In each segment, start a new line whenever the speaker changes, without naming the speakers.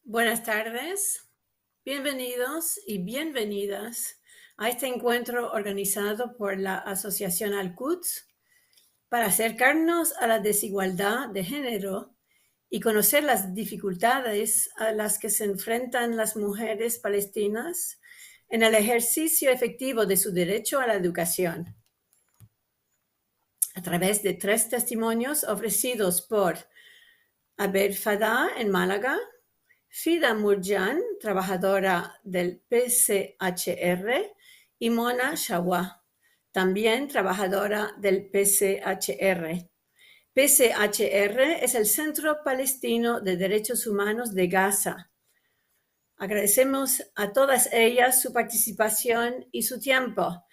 Buenas tardes, bienvenidos y bienvenidas a este encuentro organizado por la Asociación Al-Quds para acercarnos a la desigualdad de género y conocer las dificultades a las que se enfrentan las mujeres palestinas en el ejercicio efectivo de su derecho a la educación. A través de 3 testimonios ofrecidos por Abed Fadah en Málaga, Fida Murjan, trabajadora del PCHR, y Mona Shawa, también trabajadora del PCHR. PCHR es el Centro Palestino de Derechos Humanos de Gaza. Agradecemos a todas ellas su participación y su tiempo.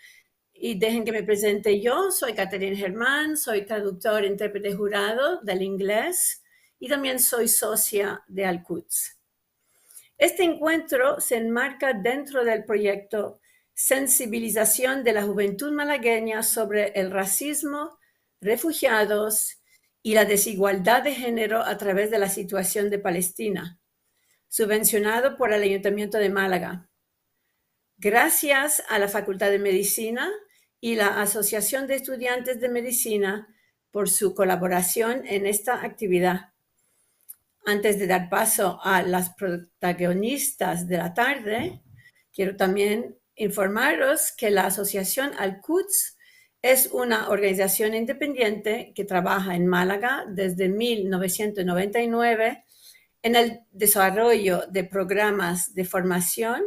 Y dejen que me presente yo. Soy Catherine Germán, soy traductor e intérprete jurado del inglés y también soy socia de Al-Quds. Este encuentro se enmarca dentro del proyecto Sensibilización de la Juventud Malagueña sobre el racismo, refugiados y la desigualdad de género a través de la situación de Palestina, subvencionado por el Ayuntamiento de Málaga. Gracias a la Facultad de Medicina y la Asociación de Estudiantes de Medicina por su colaboración en esta actividad. Antes de dar paso a las protagonistas de la tarde, quiero también informaros que la Asociación Al-Quds es una organización independiente que trabaja en Málaga desde 1999 en el desarrollo de programas de formación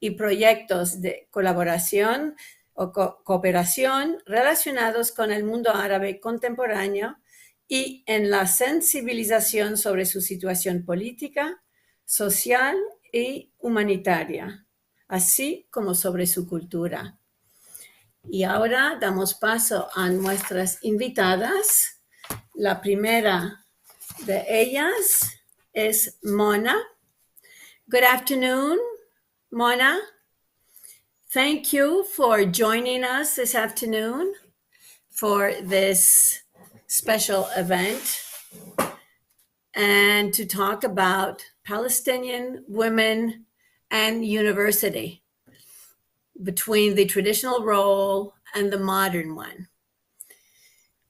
y proyectos de colaboración o cooperación relacionados con el mundo árabe contemporáneo y en la sensibilización sobre su situación política, social y humanitaria, así como sobre su cultura. Y ahora damos paso a nuestras invitadas. La primera de ellas is Mona. Good afternoon, Mona. Thank you for joining us this afternoon for this special event and to talk about Palestinian women and university, between the traditional role and the modern one.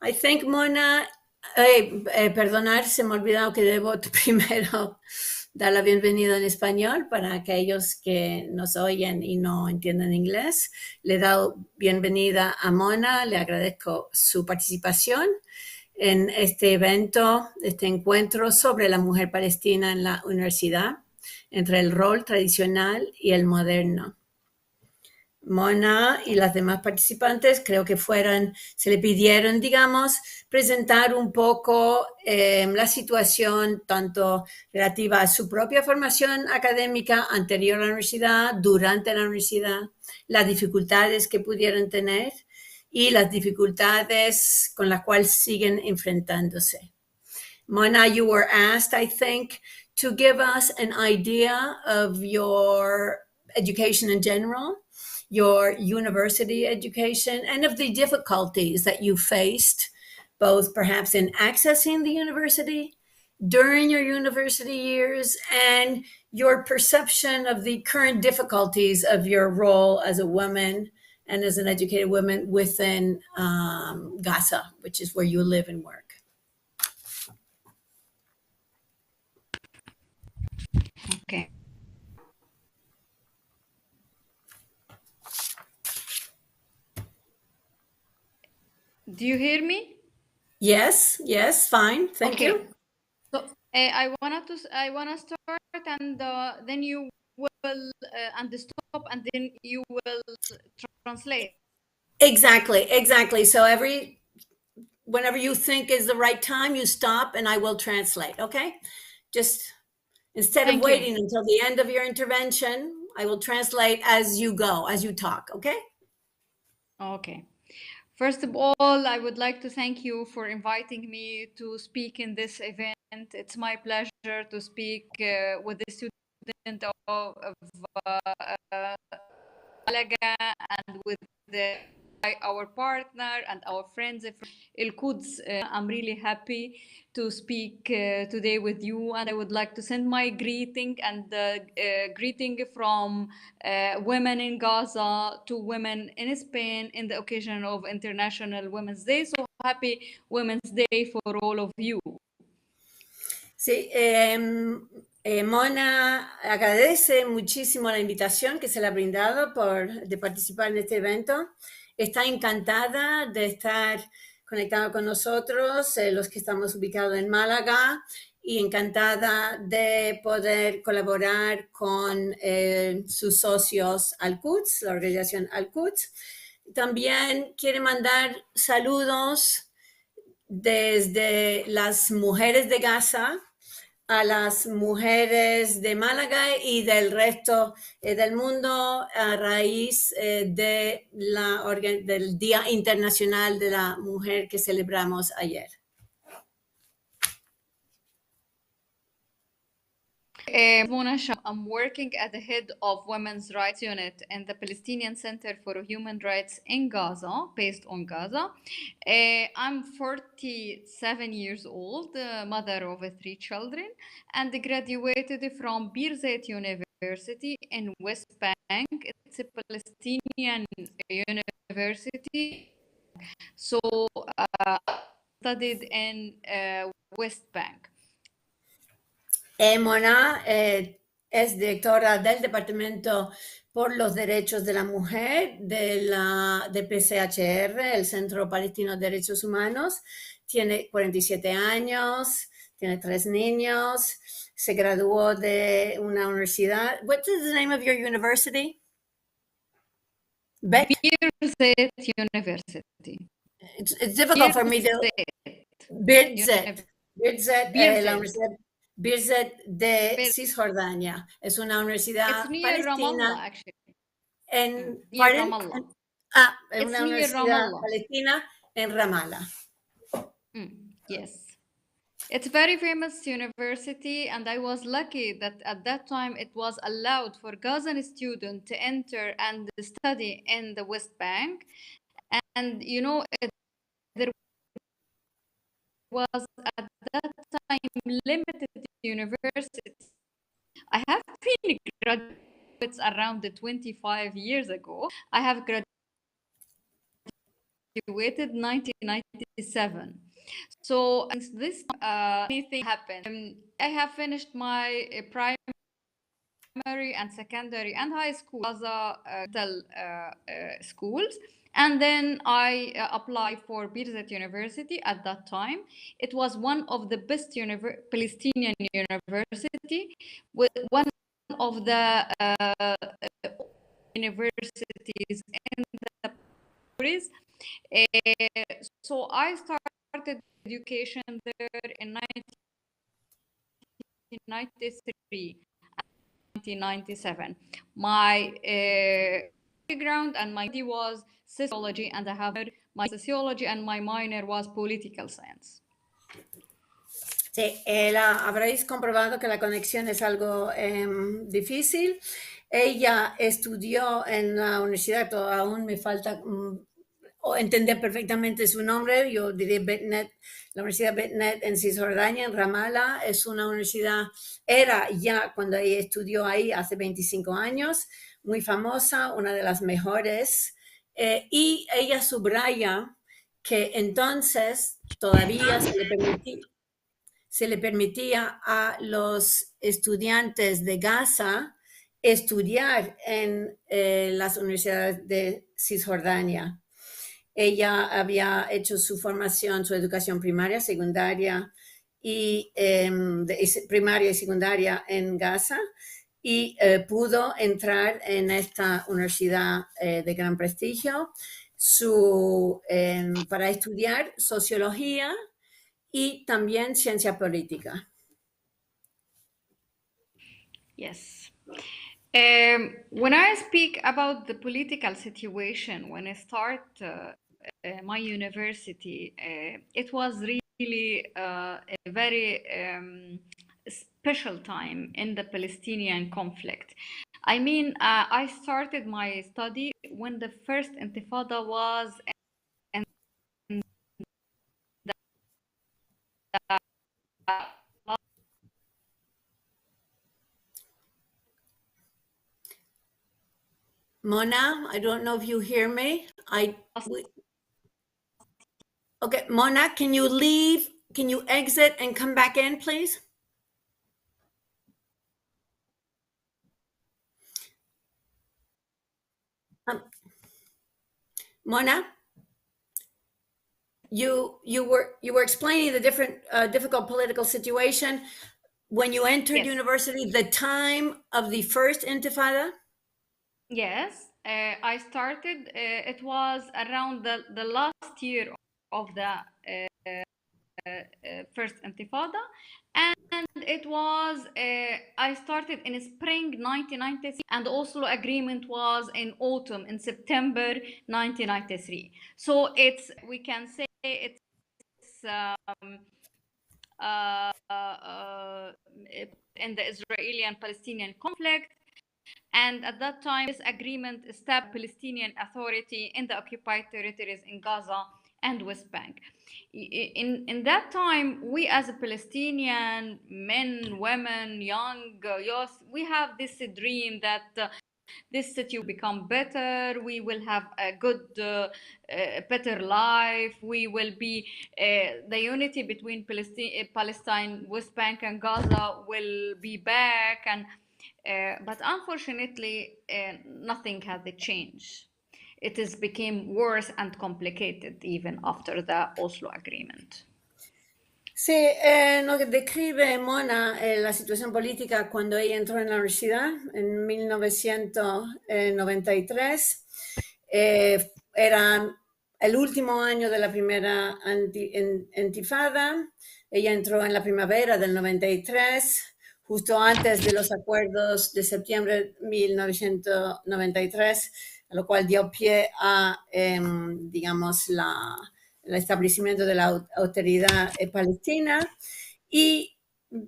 I think, Mona, perdonar, se me ha olvidado que debo primero dar la bienvenida en español para aquellos que nos oyen y no entienden inglés. Le he dado bienvenida a Mona, le agradezco su participación en este evento, este encuentro sobre la mujer palestina en la universidad, entre el rol tradicional y el moderno. Mona y las demás participantes creo que se le pidieron, digamos, presentar un poco la situación tanto relativa a su propia formación académica anterior a la universidad, durante la universidad, las dificultades que pudieron tener y las dificultades con las cuales siguen enfrentándose. Mona, you were asked, I think, to give us an idea of your education in general, your university education, and of the difficulties that you faced, both perhaps in accessing the university during your university years and your perception of the current difficulties of your role as a woman and as an educated woman within Gaza, which is where you live and work.
Okay. Do you hear me?
Yes, fine. Thank you.
So I wanna start, and then you will and stop, and then you will translate.
Exactly. So whenever you think is the right time, you stop and I will translate, okay? Just instead of waiting until the end of your intervention, I will translate as you go, as you talk, okay?
Okay. First of all, I would like to thank you for inviting me to speak in this event. It's my pleasure to speak with the student of Malaga and with the our partner and our friends from Al-Quds. I'm really happy to speak today with you, and I would like to send my greeting and greeting from women in Gaza to women in Spain in the occasion of International Women's Day. So happy Women's Day for all of you.
Sí, Mona agradece muchísimo la invitación que se le ha brindado de participar en este evento. Está encantada de estar conectado con nosotros, los que estamos ubicados en Málaga, y encantada de poder colaborar con sus socios Al-Quds, la organización Al-Quds. También quiere mandar saludos desde las mujeres de Gaza a las mujeres de Málaga y del resto del mundo a raíz del Día Internacional de la Mujer que celebramos ayer.
Mona Shah, I'm working at the head of Women's Rights Unit in the Palestinian Center for Human Rights in Gaza, based on Gaza. I'm 47 years old, mother of 3 children, and graduated from Birzeit University in West Bank. It's a Palestinian university. So studied in West Bank.
Mona es directora del Departamento por los Derechos de la Mujer de PCHR, el Centro Palestino de Derechos Humanos. Tiene 47 años, tiene 3 niños, se graduó de una universidad. What is the name of your university?
Birzeit University.
It's difficult for me to... Birzeit. La Universidad Birzeit de Cisjordania. Es una universidad palestina. En
Ramallah.
Es una universidad palestina en Ramallah.
Yes. It's a very famous university, and I was lucky that at that time it was allowed for Gazan students to enter and study in the West Bank. And you know, there was at that time limited universities. I have been graduates around 25 years ago. I have graduated 1997. So since this thing happened, I have finished my primary and secondary and high school as schools. And then I applied for Birzeit University at that time. It was one of the best Palestinian university, with one of the universities in the countries. So I started education there in 1993 and 1997. My background and my degree was sociology, and I have my sociology, and my minor was political science.
Sí, habréis comprobado que la conexión es algo difícil. Ella estudió en la universidad, aún me falta entender perfectamente su nombre, yo diré Betnet, la Universidad Betnet en Cisjordania, en Ramallah. Es una universidad, era ya cuando ella estudió ahí hace 25 años, muy famosa, una de las mejores, y ella subraya que entonces todavía se le permitía a los estudiantes de Gaza estudiar en las universidades de Cisjordania. Ella había hecho su formación, su educación primaria, secundaria y primaria y secundaria en Gaza, y pudo entrar en esta universidad de gran prestigio para estudiar sociología y también ciencia política.
Yes. When I speak about the political situation, when I start my university, it was really a very special time in the Palestinian conflict. I mean, I started my study when the first Intifada was in the
Mona, I don't know if you hear me.
last.
Okay, Mona, can you leave? Can you exit and come back in, please? Um, Mona, you were explaining the different difficult political situation when you entered
Yes,
university, the time of the first Intifada.
yes. I started. It was around the last year of the first Intifada, and it was I started in spring 1993, and the Oslo Agreement was in autumn, in September 1993. So it's, we can say it's in the Israeli and Palestinian conflict. And at that time, this agreement established Palestinian Authority in the occupied territories in Gaza and West Bank. In that time, we as a Palestinian men, women, young youth, we have this dream that this city will become better. We will have a good, better life. We will be the unity between Palestine, West Bank, and Gaza will be back. And but unfortunately, nothing has changed. It has become worse and complicated even after the Oslo Agreement.
Sí, lo que describe Mona la situación política cuando ella entró en la universidad en 1993. Era el último año de la primera intifada. Ella entró en la primavera del 93, justo antes de los acuerdos de septiembre de 1993, a lo cual dio pie a, digamos, el establecimiento de la autoridad palestina, y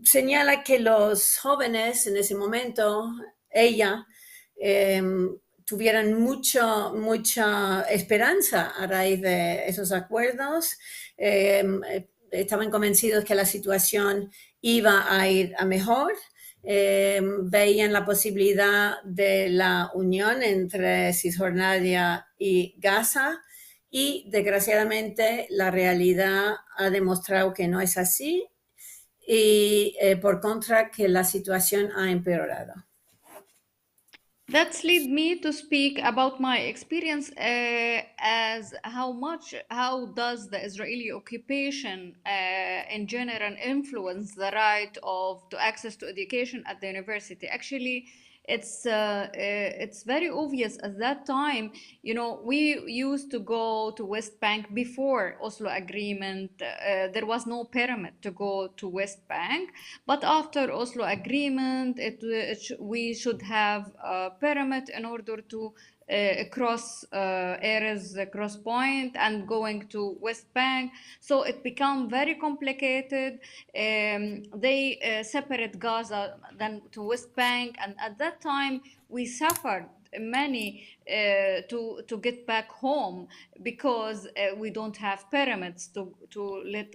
señala que los jóvenes en ese momento, ella, tuvieran mucha esperanza a raíz de esos acuerdos. Estaban convencidos que la situación iba a ir a mejor. Veían la posibilidad de la unión entre Cisjordania y Gaza, y desgraciadamente la realidad ha demostrado que no es así, y por contra que la situación ha empeorado.
That's lead me to speak about my experience as how does the Israeli occupation in general influence the right of to access to education at the university. Actually, it's very obvious at that time. You know, we used to go to West Bank before Oslo Agreement. There was no permit to go to West Bank, but after Oslo Agreement, we should have a permit in order to cross areas, cross point, and going to West Bank. So it became very complicated. They separate Gaza then to West Bank, and at that time we suffered many to get back home because we don't have permits to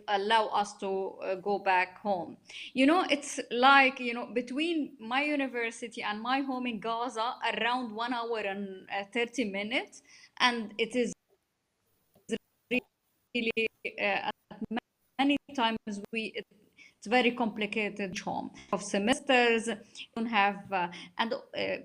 allow us to go back home. You know, it's like, you know, between my university and my home in Gaza, around 1 hour and 30 minutes, and it is really at many times it's very complicated home of semesters, don't have and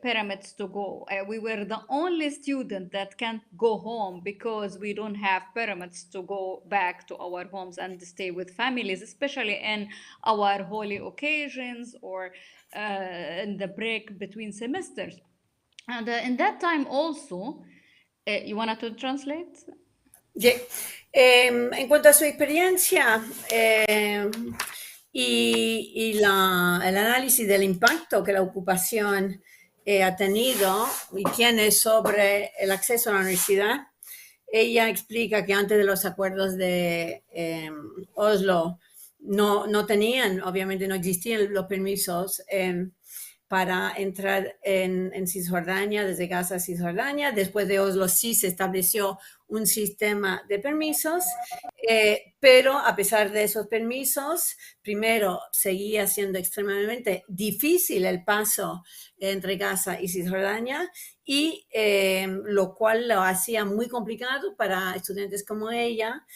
permits to go. We were the only student that can't go home because we don't have permits to go back to our homes and stay with families, especially in our holy occasions or in the break between semesters. And in that time also, you wanted to translate?
En cuanto a su experiencia y el análisis del impacto que la ocupación ha tenido y tiene sobre el acceso a la universidad, ella explica que antes de los acuerdos de Oslo no tenían, obviamente no existían los permisos. para entrar en Cisjordania, desde Gaza a Cisjordania. Después de Oslo sí se estableció un sistema de permisos, pero a pesar de esos permisos, primero seguía siendo extremadamente difícil el paso entre Gaza y Cisjordania, y lo cual lo hacía muy complicado para estudiantes como ella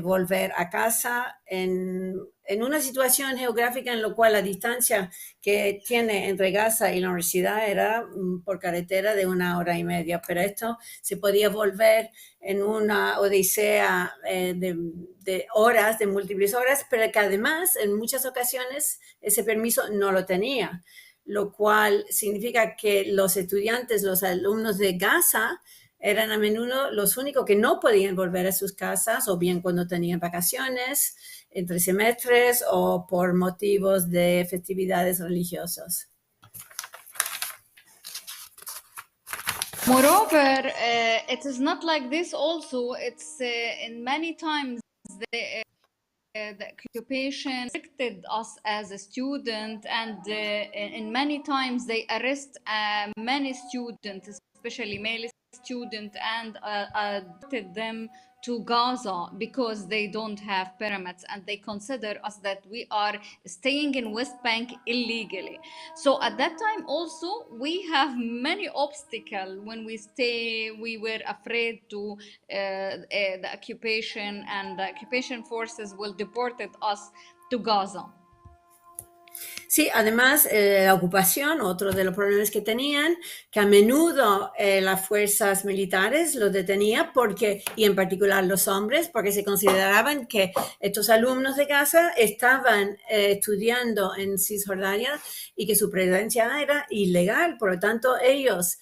volver a casa en una situación geográfica en la cual la distancia que tiene entre Gaza y la universidad era por carretera de 1 hora y media, pero esto se podía volver en una odisea de horas, de múltiples horas, pero que además en muchas ocasiones ese permiso no lo tenía, lo cual significa que los estudiantes, los alumnos de Gaza, eran a menudo los únicos que no podían volver a sus casas, o bien cuando tenían vacaciones, entre semestres, o por motivos de festividades religiosas.
Moreover, it is not like this also. It's in many times the occupation restricted us as a student, and in many times they arrest many students, especially male students, and deported them to Gaza because they don't have permits, and they consider us that we are staying in West Bank illegally. So at that time also we have many obstacles when we stay. We were afraid to the occupation, and the occupation forces will deported us to Gaza.
Sí, además la ocupación, otro de los problemas que tenían, que a menudo las fuerzas militares los detenían porque, y en particular los hombres, porque se consideraban que estos alumnos de Gaza estaban estudiando en Cisjordania y que su presencia era ilegal. Por lo tanto, ellos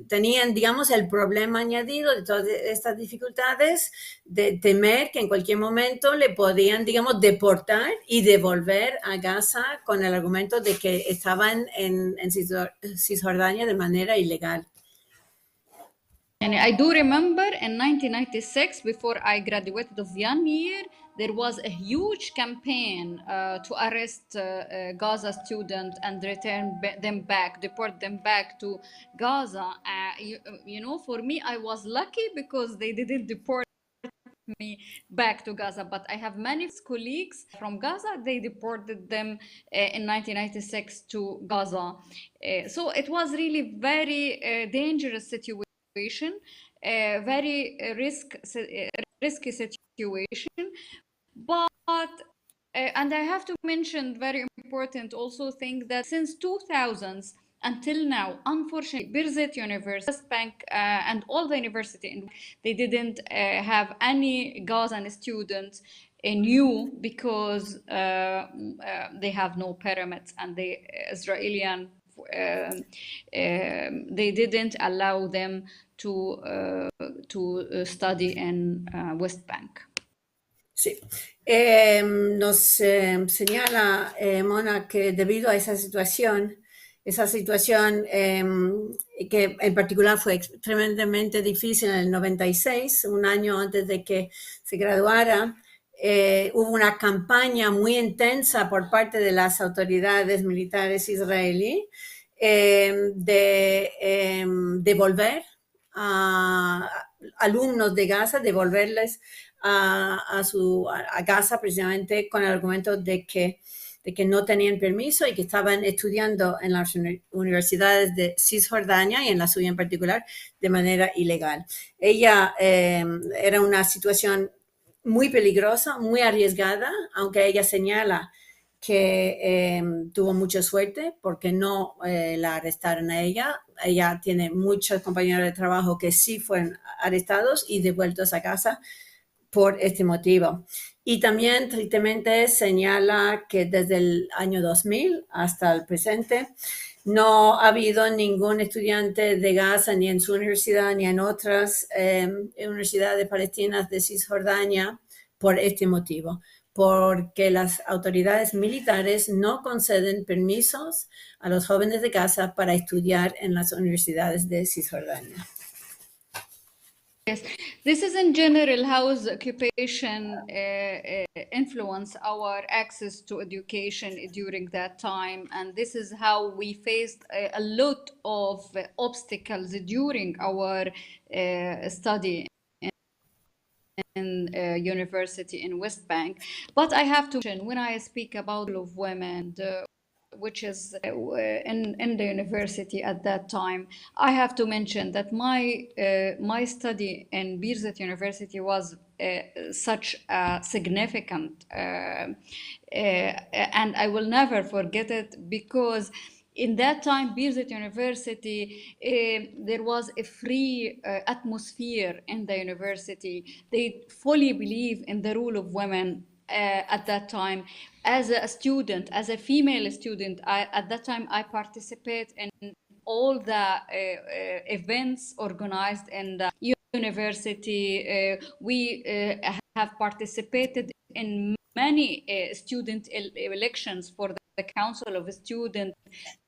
tenían, digamos, el problema añadido de todas estas dificultades de temer que en cualquier momento le podían, digamos, deportar y devolver a Gaza con el argumento de que estaban en Cisjordania de manera ilegal.
And I do remember in 1996, before I graduated of 1 year, there was a huge campaign to arrest Gaza students and return them back, deport them back to Gaza. You know, for me, I was lucky because they didn't deport me back to Gaza, but I have many colleagues from Gaza. They deported them in 1996 to Gaza. So it was really very dangerous situation, very risky situation. But and I have to mention very important also thing that since 2000s until now, unfortunately, Birzeit University, West Bank, and all the university, they didn't have any Gazan students new because they have no permits, and the Israeli they didn't allow them to study in West Bank.
Sí. Nos señala Mona que debido a esa situación que en particular fue tremendamente difícil en el 96, un año antes de que se graduara, hubo una campaña muy intensa por parte de las autoridades militares israelíes de devolver a alumnos de Gaza, devolverles a Gaza precisamente con el argumento de que no tenían permiso y que estaban estudiando en las universidades de Cisjordania y en la suya en particular de manera ilegal. Ella era una situación muy peligrosa, muy arriesgada, aunque ella señala que tuvo mucha suerte porque no la arrestaron a ella. Ella tiene muchos compañeros de trabajo que sí fueron arrestados y devueltos a casa por este motivo. Y también tristemente señala que desde el año 2000 hasta el presente no ha habido ningún estudiante de Gaza ni en su universidad ni en otras universidades palestinas de Cisjordania por este motivo, porque las autoridades militares no conceden permisos a los jóvenes de Gaza para estudiar en las universidades de Cisjordania.
Yes, this is in general how the occupation influence our access to education during that time, and this is how we faced a lot of obstacles during our study in university in West Bank. But I have to mention when I speak about of women, which is in the university at that time, I have to mention that my study in Birzeit University was such a significant, and I will never forget it because in that time, Birzeit University, there was a free atmosphere in the university. They fully believe in the role of women at that time. As a student, as a female student, at that time I participate in all the events organized in the university. We have participated in many student elections for the Council of Students,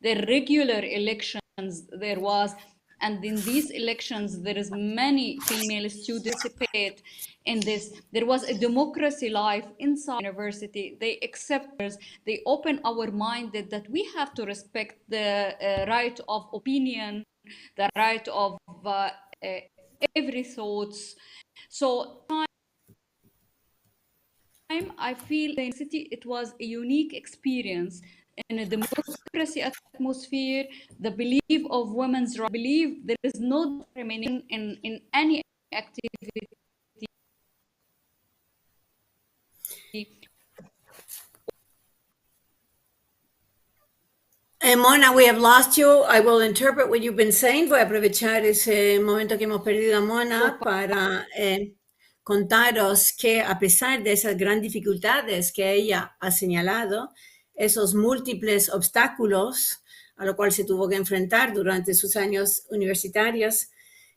the regular elections there was, and in these elections there is many female students participate in this. There was a democracy life inside university. They accept us, they open our mind that we have to respect the right of opinion, the right of every thoughts. So I feel the city, it was a unique experience in a democracy atmosphere, the belief of women's rights, believe there is no discrimination in any activity.
Mona, we have lost you. I will interpret what you've been saying. Voy a aprovechar ese momento que hemos perdido a Mona para contaros que a pesar de esas grandes dificultades que ella ha señalado, esos múltiples obstáculos a los cuales se tuvo que enfrentar durante sus años universitarios,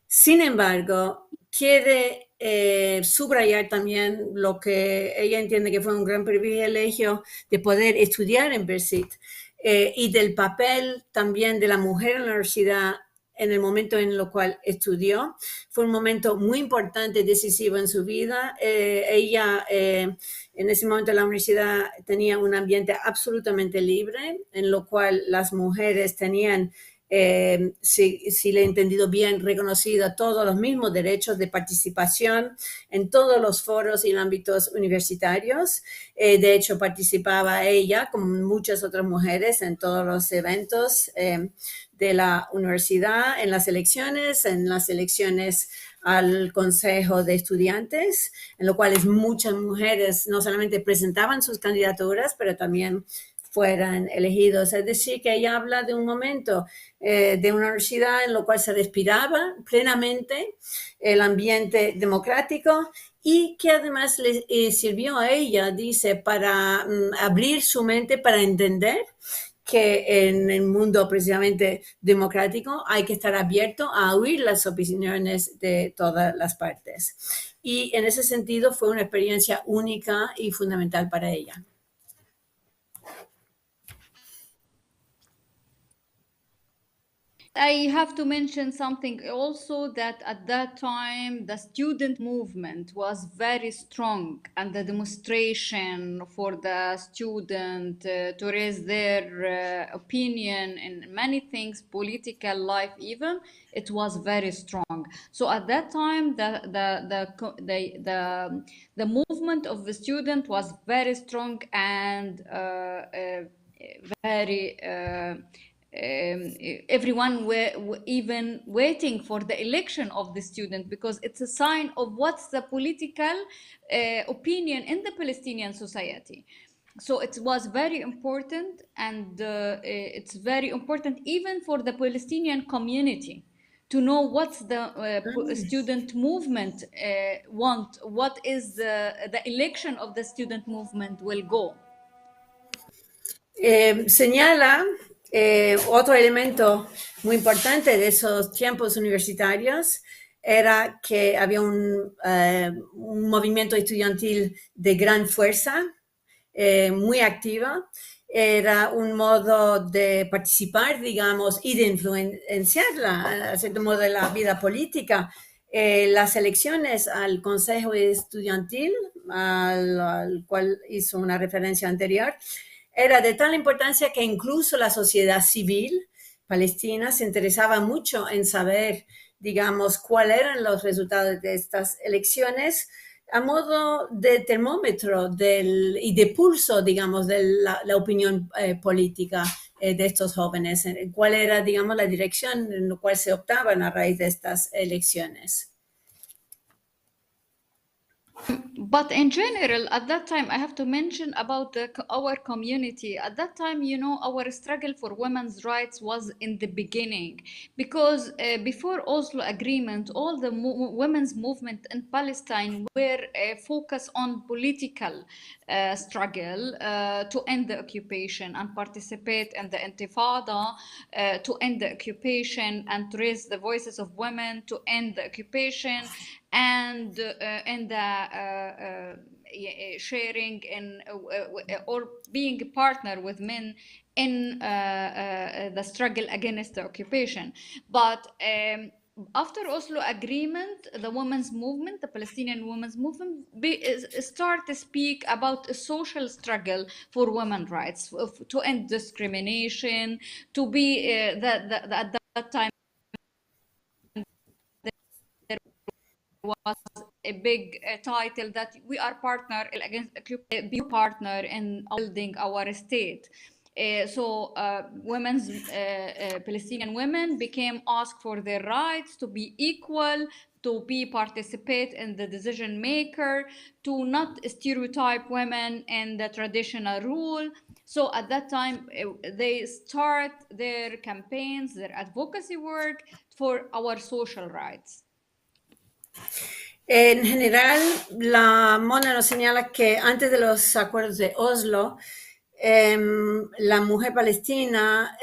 sin embargo, quiere subrayar también lo que ella entiende que fue un gran privilegio de poder estudiar en Bersit y del papel también de la mujer en la universidad en el momento en el cual estudió. Fue un momento muy importante, decisivo en su vida. Ella en ese momento en la universidad tenía un ambiente absolutamente libre, en lo cual las mujeres tenían si le he entendido bien, reconocido todos los mismos derechos de participación en todos los foros y ámbitos universitarios. De hecho, participaba ella, como muchas otras mujeres, en todos los eventos de la universidad, en las elecciones al Consejo de Estudiantes, en lo cual muchas mujeres no solamente presentaban sus candidaturas, pero también fueran elegidos. Es decir, que ella habla de un momento de una universidad en lo cual se respiraba plenamente el ambiente democrático y que además le sirvió a ella, dice, para abrir su mente, para entender que en el mundo precisamente democrático hay que estar abierto a oír las opiniones de todas las partes. Y en ese sentido fue una experiencia única y fundamental para ella.
I have to mention something also, that at that time the student movement was very strong, and the demonstration for the student to raise their opinion in many things, political life even, it was very strong. So at that time the movement of the student was very strong and very everyone were even waiting for the election of the student, because it's a sign of what's the political opinion in the Palestinian society. So it was very important, and it's very important even for the Palestinian community to know what's the student movement want, what is the election of the student movement will go.
Señala otro elemento muy importante de esos tiempos universitarios era que había un movimiento estudiantil de gran fuerza, muy activa. Era un modo de participar, digamos, y de influenciar, a cierto modo, de la vida política las elecciones al Consejo Estudiantil, al cual hizo una referencia anterior, era de tal importancia que incluso la sociedad civil palestina se interesaba mucho en saber, digamos, cuáles eran los resultados de estas elecciones a modo de termómetro y de pulso, digamos, de la opinión política de estos jóvenes, cuál era, digamos, la dirección en la cual se optaban a raíz de estas elecciones.
But in general, at that time, I have to mention about our community. At that time, you know, our struggle for women's rights was in the beginning, because before Oslo Agreement, all the women's movement in Palestine were focused on political struggle to end the occupation and participate in the Intifada, to end the occupation and to raise the voices of women to end the occupation, and sharing in or being a partner with men in the struggle against the occupation. But after Oslo Agreement, the women's movement, the Palestinian women's movement, start to speak about a social struggle for women's rights, to end discrimination, to be at that time was a big title that we are partner against be partner in building our state. Women's Palestinian women became asked for their rights to be equal, to be participate in the decision maker, to not stereotype women in the traditional rule. So at that time, they start their campaigns, their advocacy work for our social rights.
En general, la Mona nos señala que antes de los acuerdos de Oslo, la mujer palestina,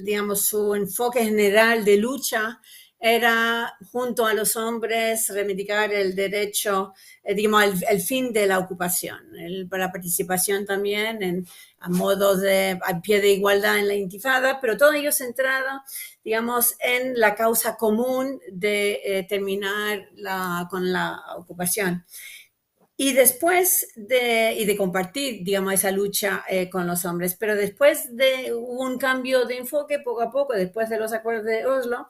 digamos, su enfoque general de lucha era, junto a los hombres, reivindicar el derecho, digamos, el fin de la ocupación, la participación también a modo a pie de igualdad en la intifada, pero todo ello centrado, digamos, en la causa común de terminar con la ocupación. Y después de compartir, digamos, esa lucha con los hombres. Pero después hubo un cambio de enfoque poco a poco, después de los acuerdos de Oslo,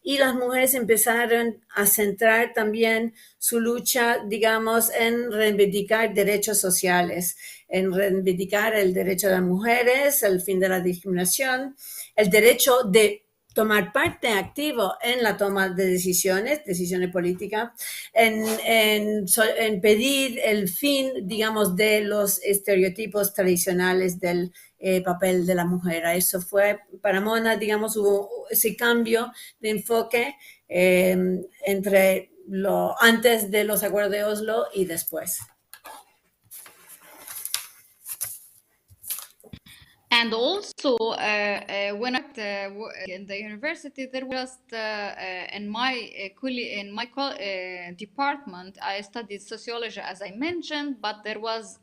y las mujeres empezaron a centrar también su lucha, digamos, en reivindicar derechos sociales, en reivindicar el derecho de las mujeres, el fin de la discriminación, el derecho de tomar parte activo en la toma de decisiones políticas, en pedir el fin, digamos, de los estereotipos tradicionales del papel de la mujer. Eso fue, para Mona, digamos, hubo ese cambio de enfoque entre antes de los acuerdos de Oslo y después.
And also, when I in the university, there was in my department, I studied sociology, as I mentioned, but there was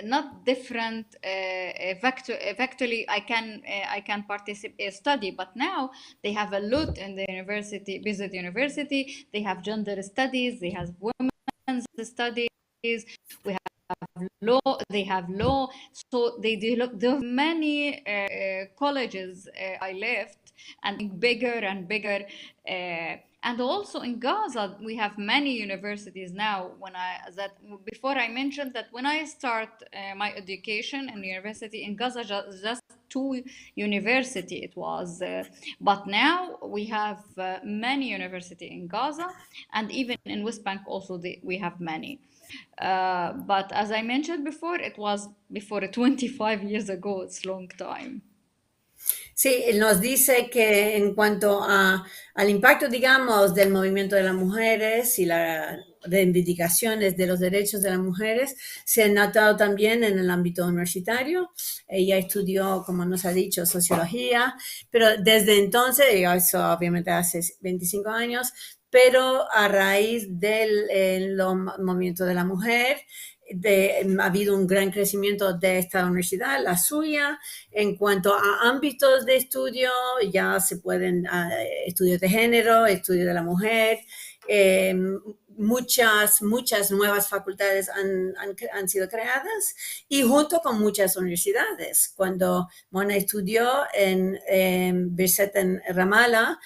not different vectorally I can participate study. But now they have a lot in the university, visit university. They have gender studies, they have women's studies. We have law, they have law, so they develop many colleges I left, and bigger and bigger, and also in Gaza we have many universities now. Before I mentioned that when I start my education in university in Gaza, just 2 university it was, but now we have many university in Gaza, and even in West Bank also we have many. But as I mentioned before, it was before 25 years ago. It's a long time.
Sí, nos dice que en cuanto al impacto, digamos, del movimiento de las mujeres y las reivindicaciones de los derechos de las mujeres, se ha notado también en el ámbito universitario. Ella estudió, como nos ha dicho, sociología, pero desde entonces, eso obviamente hace 25 años, pero a raíz del movimiento de la mujer, ha habido un gran crecimiento de esta universidad, la suya. En cuanto a ámbitos de estudio, ya se pueden estudios de género, estudios de la mujer, muchas nuevas facultades han sido creadas y junto con muchas universidades. Cuando Mona estudió en Birset en Ramallah,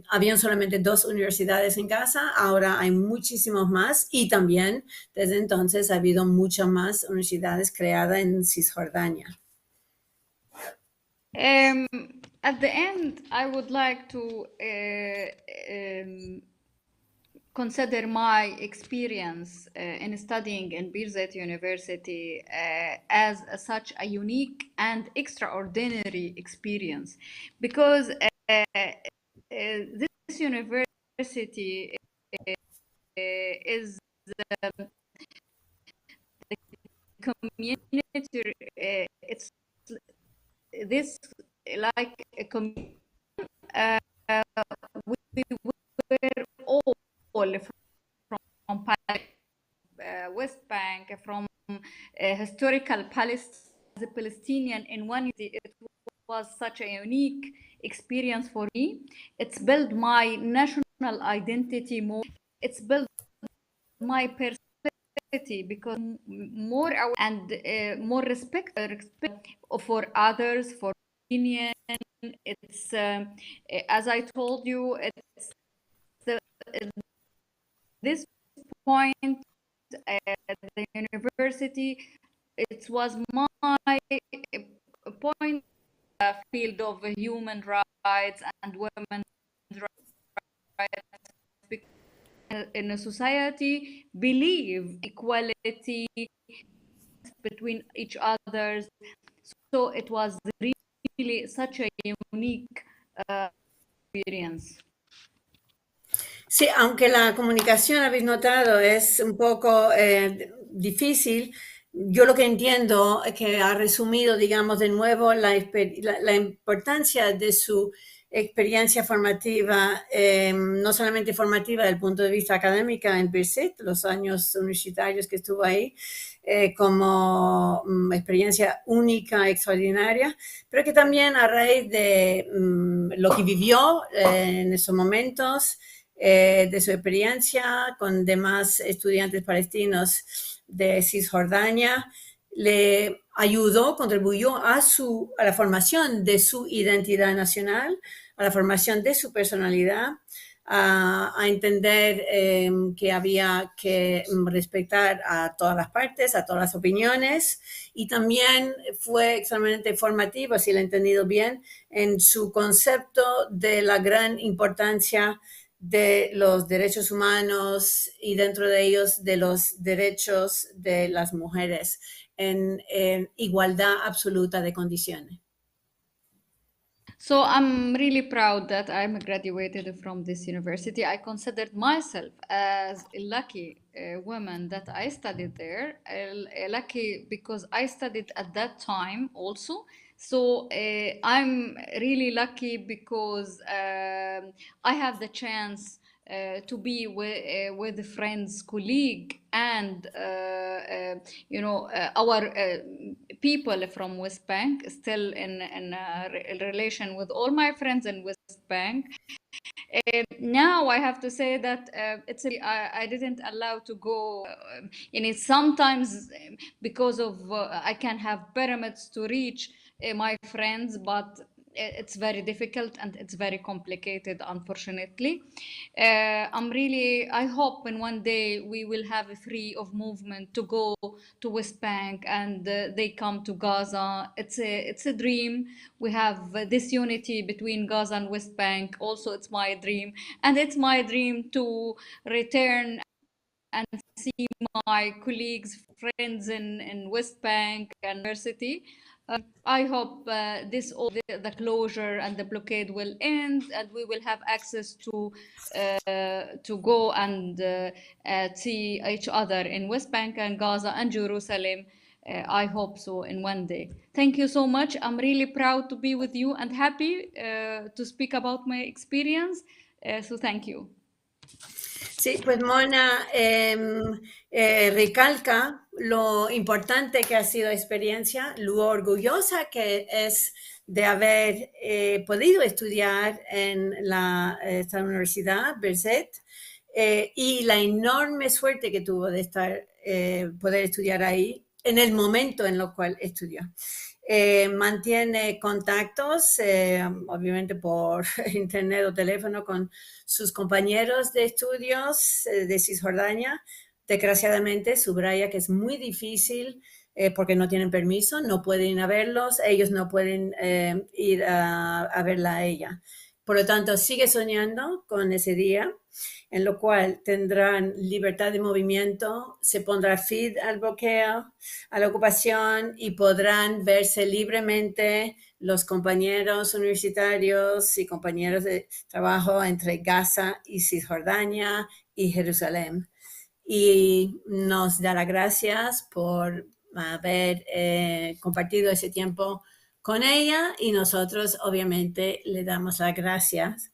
habían solamente 2 universidades en Gaza, ahora hay muchísimos más y también desde entonces ha habido muchas más universidades creadas en Cisjordania.
At the end, I would like to consider my experience in studying in Birzeit University as such a unique and extraordinary experience, because this university is the community. It's this like a community. We were all from West Bank, from historical Palestine, as a Palestinian in one unity. It was such a unique experience for me. It's built my national identity more. It's built my personality because more aware and more respect for others, for opinion. It's as I told you, it's the, this point at the university. It was my point field of human rights and women's rights. In a society, believe equality between each others. So it was really such a unique experience.
Sí, aunque la comunicación, habéis notado, es un poco difícil, yo lo que entiendo es que ha resumido, digamos, de nuevo la importancia de su experiencia formativa, no solamente formativa desde el punto de vista académico en Birset, los años universitarios que estuvo ahí, como experiencia única, extraordinaria, pero que también a raíz de lo que vivió en esos momentos, de su experiencia con demás estudiantes palestinos de Cisjordania, le ayudó, contribuyó a la formación de su identidad nacional, a la formación de su personalidad, a entender que había que respetar a todas las partes, a todas las opiniones, y también fue extremadamente formativo, si lo he entendido bien, en su concepto de la gran importancia de los derechos humanos y dentro de ellos de los derechos de las mujeres en igualdad absoluta de condiciones.
So I'm really proud that I'm graduated from this university. I considered myself as a lucky woman that I studied there. Lucky because I studied at that time also. So I'm really lucky because I have the chance to be with friends, colleague, and our people from West Bank, still in a relation with all my friends in West Bank. Now I have to say that I didn't allow to go in it sometimes because of I can have pyramids to reach my friends, but it's very difficult and it's very complicated, unfortunately. I hope in one day we will have a free of movement to go to West Bank and they come to Gaza. It's a dream. We have this unity between Gaza and West Bank. Also, it's my dream, and it's my dream to return and see my colleagues, friends in West Bank and university. I hope the closure and the blockade will end, and we will have access to go and see each other in West Bank and Gaza and Jerusalem. I hope so in one day. Thank you so much. I'm really proud to be with you and happy to speak about my experience. So thank you.
Sí, pues Mona recalca lo importante que ha sido la experiencia, lo orgullosa que es de haber podido estudiar en esta universidad, Birzeit, y la enorme suerte que tuvo de poder estudiar ahí en el momento en el cual estudió. Mantiene contactos, obviamente por internet o teléfono, con sus compañeros de estudios de Cisjordania. Desgraciadamente, subraya que es muy difícil porque no tienen permiso, no pueden ir a verlos, ellos no pueden ir a verla a ella. Por lo tanto, sigue soñando con ese día en lo cual tendrán libertad de movimiento, se pondrá fin al bloqueo, a la ocupación y podrán verse libremente los compañeros universitarios y compañeros de trabajo entre Gaza y Cisjordania y Jerusalén. Y nos da las gracias por haber compartido ese tiempo con ella y nosotros obviamente le damos las gracias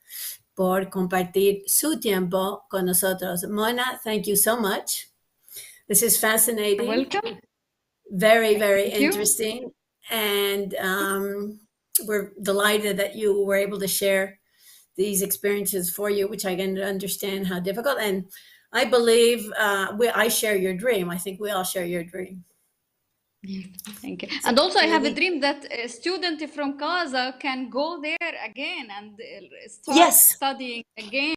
por compartir su tiempo con nosotros. Mona, thank you so much. This is fascinating.
You're welcome.
Very, very
Thank you.
interesting. And we're delighted that you were able to share these experiences for you, which I can understand how difficult. And I believe I share your dream. I think we all share your dream.
Thank you. And also, I have a dream that a student from Gaza can go there again and start studying again.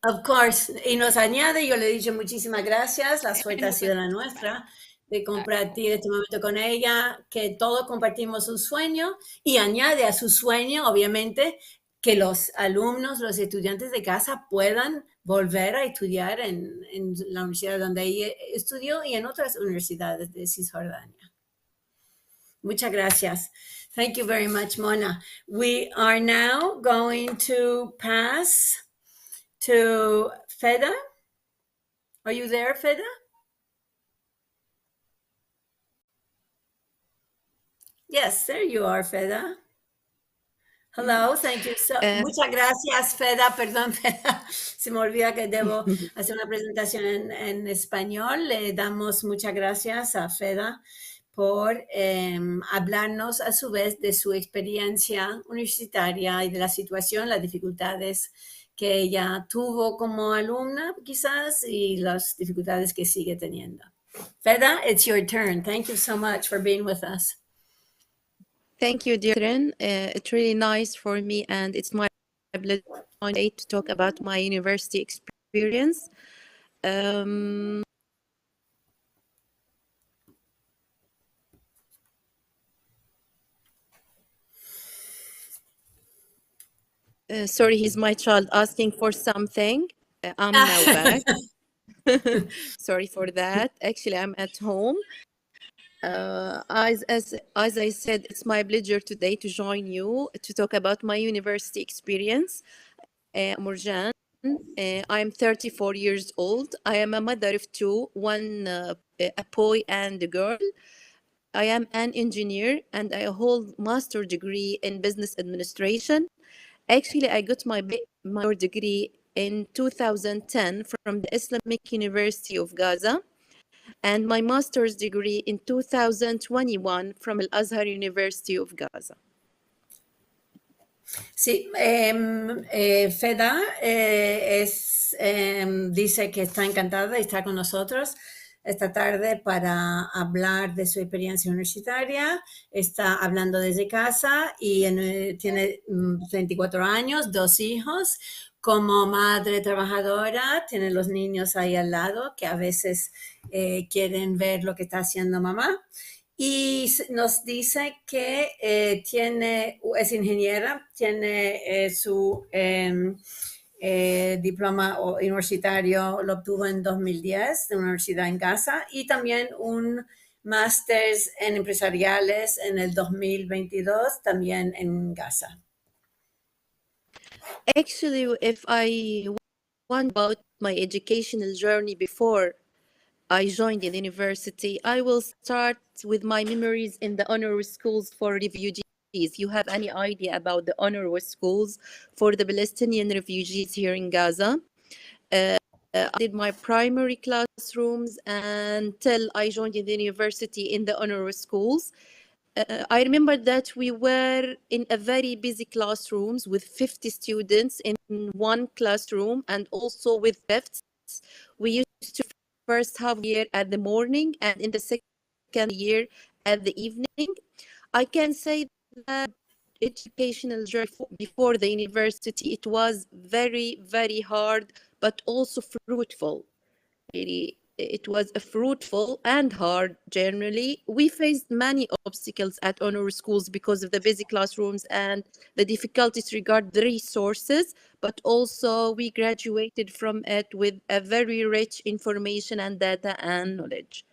Of course. Y nos añade, yo le he dicho muchísimas gracias, la suerte ha sido la nuestra de compartir este momento con ella, que todos compartimos un sueño y añade a su sueño, obviamente, que los alumnos, los estudiantes de casa puedan volver a estudiar en la universidad donde ella estudió y en otras universidades de Cisjordania. Muchas gracias. Thank you very much, Mona. We are now going to pass to Feda. Are you there, Feda? Yes, there you are, Feda. Hello, thank you. Muchas gracias, Feda. Perdón, Feda. Se me olvida que debo hacer una presentación en español. Le damos muchas gracias a Feda por hablarnos a su vez de su experiencia universitaria y de la situación, las dificultades que ella tuvo como alumna, quizás, y las dificultades que sigue teniendo. Feda, it's your turn. Thank you so much for being with us.
Thank you, dear Catherine. It's really nice for me, and it's my pleasure to talk about my university experience. Sorry, he's my child asking for something. I'm now back. Sorry for that. Actually, I'm at home. As I said, it's my pleasure today to join you to talk about my university experience. Murjan, I'm 34 years old. I am a mother of two, one a boy and a girl. I am an engineer and I hold master's degree in business administration. Actually, I got my degree in 2010 from the Islamic University of Gaza, and my master's degree in 2021 from Al-Azhar University of Gaza.
Sí, Feda dice que está encantada de estar con nosotros esta tarde para hablar de su experiencia universitaria. Está hablando desde casa y tiene 24 años, 2 hijos. Como madre trabajadora, tiene los niños ahí al lado que a veces quieren ver lo que está haciendo mamá. Y nos dice que es ingeniera, tiene su diploma universitario, lo obtuvo en 2010 de una universidad en Gaza y también un máster en empresariales en el 2022 también en Gaza.
Actually, if I want about my educational journey before I joined the university, I will start with my memories in the honor schools for refugees. You have any idea about the honor schools for the Palestinian refugees here in Gaza? I did my primary classrooms until I joined the university in the honor schools. I remember that we were in a very busy classrooms with 50 students in one classroom and also with shifts. We used to first half year at the morning and in the second year at the evening. I can say that educational journey before the university, it was very, very hard, but also fruitful. Really, it was a fruitful and hard generally. We faced many obstacles at honor schools because of the busy classrooms and the difficulties regarding the resources, but also we graduated from it with a very rich information and data and knowledge.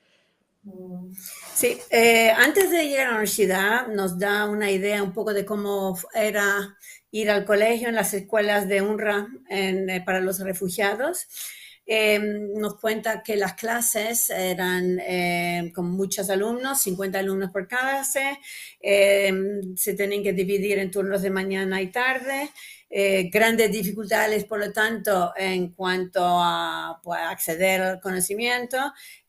Sí, antes de llegar a la universidad nos da una idea un poco de cómo era ir al colegio en las escuelas de UNRWA para los refugiados. Nos cuenta que las clases eran con muchos alumnos, 50 alumnos por clase, se tenían que dividir en turnos de mañana y tarde, grandes dificultades, por lo tanto, en cuanto a pues, acceder al conocimiento,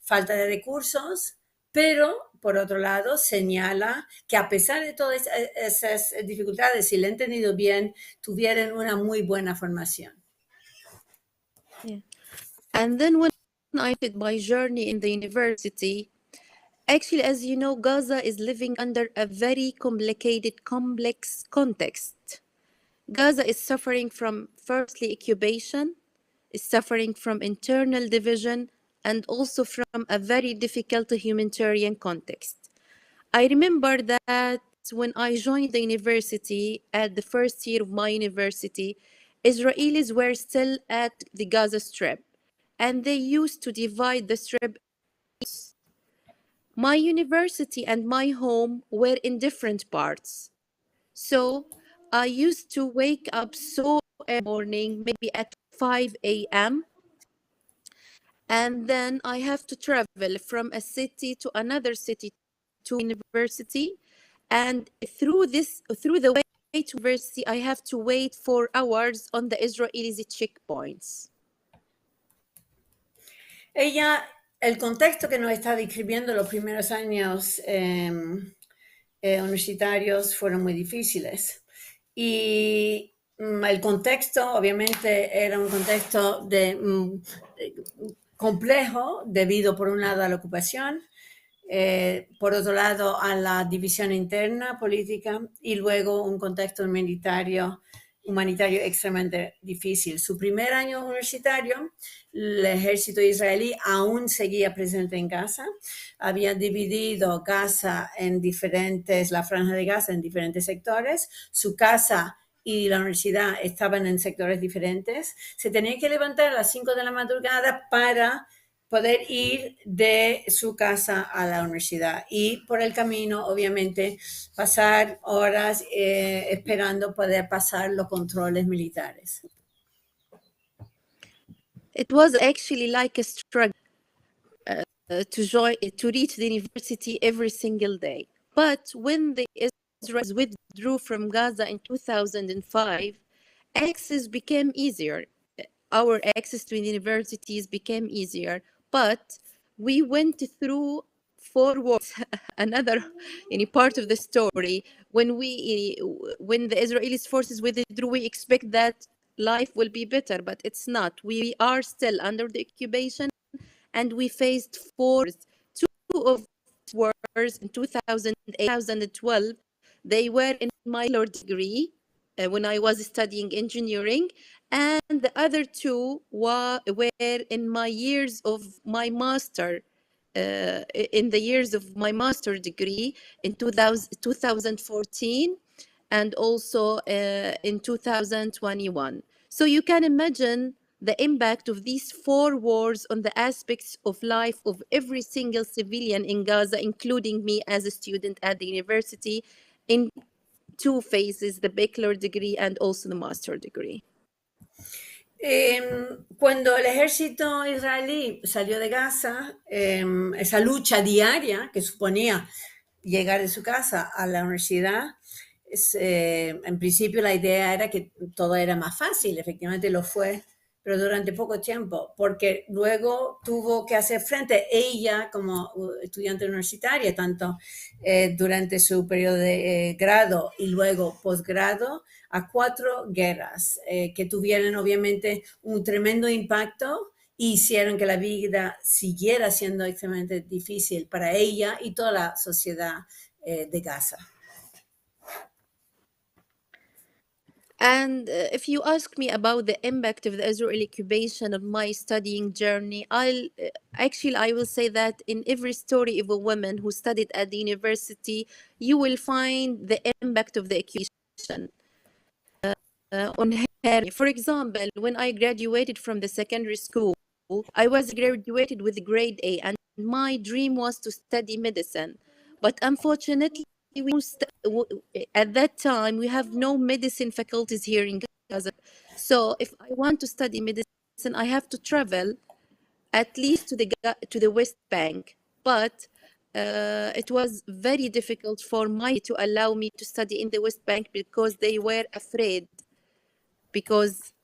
falta de recursos, pero por otro lado señala que a pesar de todas esas dificultades, si lo he entendido bien, tuvieron una muy buena formación.
Yeah. And then when I did my journey in the university, actually, as you know, Gaza is living under a very complicated, complex context. Gaza is suffering from, firstly, occupation, is suffering from internal division, and also from a very difficult humanitarian context. I remember that when I joined the university at the first year of my university, Israelis were still at the Gaza Strip, and they used to divide the strip. My university and my home were in different parts. So I used to wake up so early morning, maybe at 5 a.m. And then I have to travel from a city to another city to university. And through the way to university, I have to wait 4 hours on the Israeli checkpoints.
El contexto que nos está describiendo los primeros años universitarios fueron muy difíciles. Y el contexto, obviamente, era un contexto complejo debido, por un lado, a la ocupación, por otro lado, a la división interna política y luego un contexto humanitario extremadamente difícil. Su primer año universitario, el ejército israelí aún seguía presente en Gaza. Había dividido Gaza la franja de Gaza en diferentes sectores. Su casa y la universidad estaban en sectores diferentes. Se tenía que levantar a las 5 de la madrugada para poder ir de su casa a la universidad y por el camino, obviamente, pasar horas esperando poder pasar los controles militares.
It was actually like a struggle to reach the university every single day. But when the Israelis withdrew from Gaza in 2005, access became easier. Our access to universities became easier, but we went through 4 wars. Another part of the story, when the Israeli forces withdrew, we expect that life will be better, but it's not. We are still under the occupation, and we faced 4 wars. 2 of wars in 2008, 2012. They were in my bachelor degree when I was studying engineering, and the other 2 were in my years of my master, in the years of my master degree in 2014 and also in 2021. So you can imagine the impact of these 4 wars on the aspects of life of every single civilian in Gaza, including me as a student at the university, in 2 phases, the bachelor degree and also the master degree.
Cuando el ejército israelí salió de Gaza, esa lucha diaria que suponía llegar de su casa a la universidad, en principio la idea era que todo era más fácil, efectivamente lo fue, pero durante poco tiempo, porque luego tuvo que hacer frente ella como estudiante universitaria, tanto durante su periodo de grado y luego posgrado, a 4 guerras que tuvieron obviamente un tremendo impacto y hicieron que la vida siguiera siendo extremadamente difícil para ella y toda la sociedad de Gaza.
And if you ask me about the impact of the Israeli occupation on my studying journey, I will say that in every story of a woman who studied at the university, you will find the impact of the occupation on her. For example, when I graduated from the secondary school, I was graduated with grade A, and my dream was to study medicine. But unfortunately, at that time we have no medicine faculties here in Gaza. So if I want to study medicine, I have to travel at least to the West Bank. But it was very difficult for my to allow me to study in the West Bank because they were afraid, because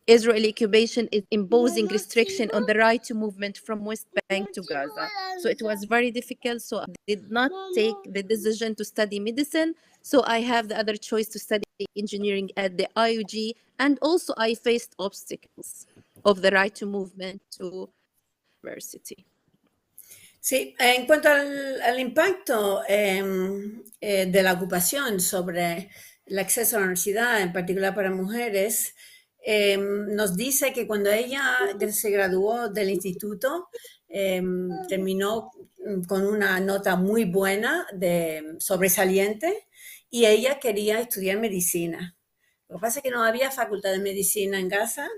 Israeli occupation is imposing restriction on the right to movement from West Bank to Gaza. So it was very difficult. So I did not take the decision to study medicine. So I have the other choice to study engineering at the IUG. And also I faced obstacles of the right to movement to university.
Sí, en cuanto al impacto de la ocupación sobre el acceso a la universidad, en particular para mujeres, nos dice que cuando ella se graduó del instituto, terminó con una nota muy buena, sobresaliente, y ella quería estudiar medicina. Lo que pasa es que no había facultad de medicina en Gaza.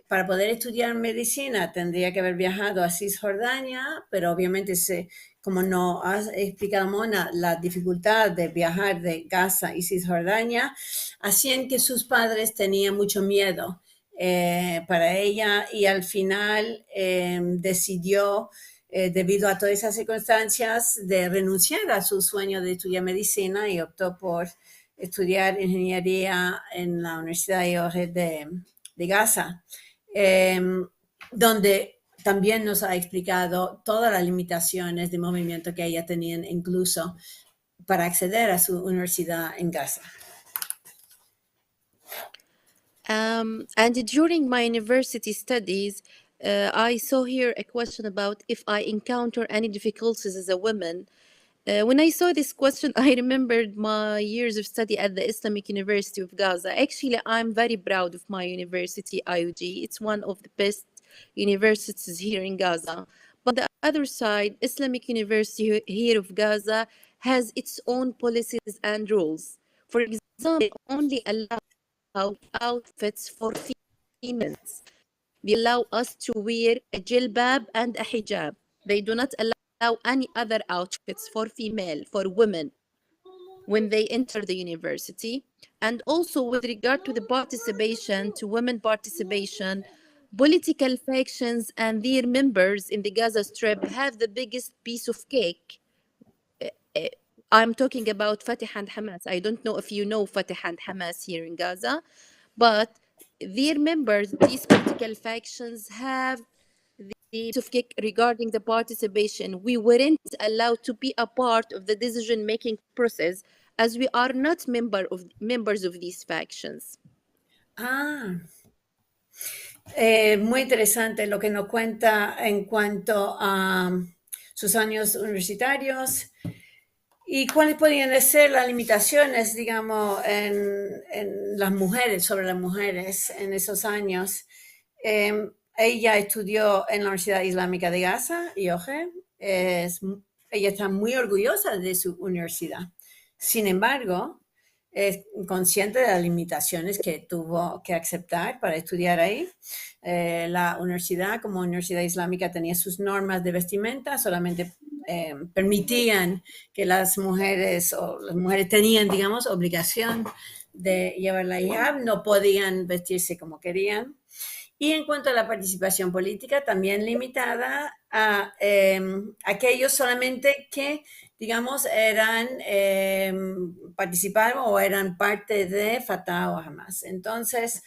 Para poder estudiar medicina tendría que haber viajado a Cisjordania, pero obviamente, como nos ha explicado Mona, la dificultad de viajar de Gaza y Cisjordania hacían que sus padres tenían mucho miedo para ella, y al final decidió, debido a todas esas circunstancias, de renunciar a su sueño de estudiar medicina y optó por estudiar ingeniería en la Universidad de Gaza. Donde también nos ha explicado todas las limitaciones de movimiento que ella tenía, incluso para acceder a su universidad en Gaza.
And during my university studies, I saw here a question about if I encounter any difficulties as a woman. When I saw this question, I remembered my years of study at the Islamic University of Gaza. Actually, I'm very proud of my university, IUG. It's one of the best universities here in Gaza. But on the other side, Islamic University here of Gaza has its own policies and rules. For example, they only allow outfits for females. They allow us to wear a jilbab and a hijab. They do not allow any other outfits for women when they enter the university. And also with regard to the participation, to women participation, political factions and their members in the Gaza Strip have the biggest piece of cake. I'm talking about Fatah and Hamas. I don't know if you know Fatah and Hamas here in Gaza, but their members, these political factions, have the piece of cake regarding the participation. We weren't allowed to be a part of the decision-making process as we are not members of these factions.
Muy interesante lo que nos cuenta en cuanto a sus años universitarios y cuáles podrían ser las limitaciones, digamos, en las mujeres, sobre las mujeres en esos años. Ella estudió en la Universidad Islámica de Gaza, IOG. Ella está muy orgullosa de su universidad. Sin embargo, es consciente de las limitaciones que tuvo que aceptar para estudiar ahí. La universidad, como Universidad Islámica, tenía sus normas de vestimenta, solamente permitían que las mujeres tenían, digamos, obligación de llevar la hijab, no podían vestirse como querían. Y en cuanto a la participación política, también limitada a aquellos solamente que, digamos, participaron o eran parte de Fatah o Hamas. Entonces,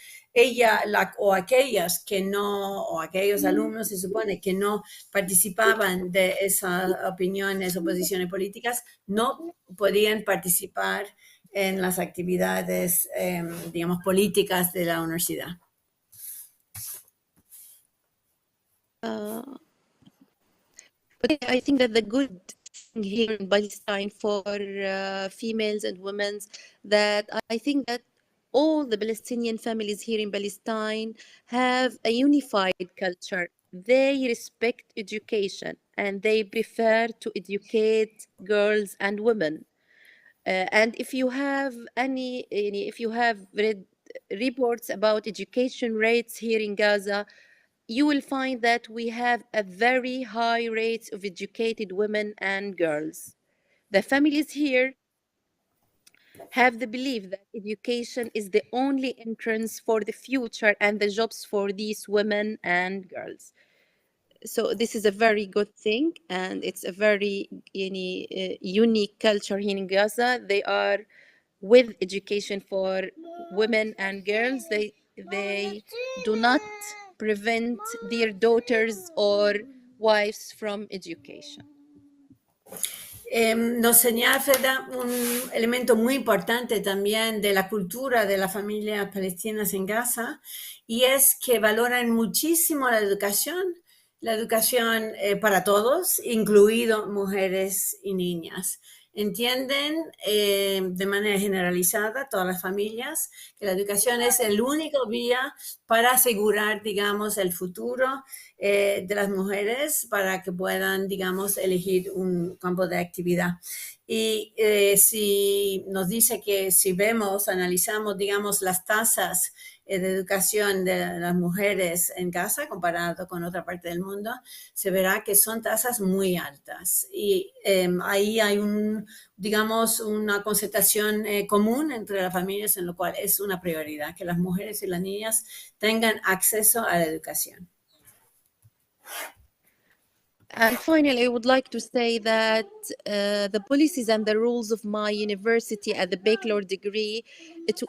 o aquellas que no, o aquellos alumnos se supone que no participaban de esas opiniones o posiciones políticas, no podían participar en las actividades, digamos, políticas de la universidad.
But I think that the good thing here in Palestine for females and women, that I think that all the Palestinian families here in Palestine have a unified culture. They respect education and they prefer to educate girls and women. And if you have if you have read reports about education rates here in Gaza, you will find that we have a very high rates of educated women and girls. The families here have the belief that education is the only entrance for the future and the jobs for these women and girls. So this is a very good thing, and it's a very unique culture here in Gaza. They are with education for women and girls. They do not prevent their daughters or wives from education.
Nos señala Freda un elemento muy importante también de la cultura de las familias palestinas en Gaza, y es que valoran muchísimo la educación para todos, incluido mujeres y niñas. Entienden de manera generalizada todas las familias que la educación es el único vía para asegurar, digamos, el futuro de las mujeres para que puedan, digamos, elegir un campo de actividad. Y si nos dice que si analizamos, digamos, las tasas de educación de las mujeres en Gaza comparado con otra parte del mundo, se verá que son tasas muy altas. Y ahí hay digamos, una concentración común entre las familias, en lo cual es una prioridad que las mujeres y las niñas tengan acceso a la educación.
And finally, I would like to say that the policies and the rules of my university at the bachelor degree, it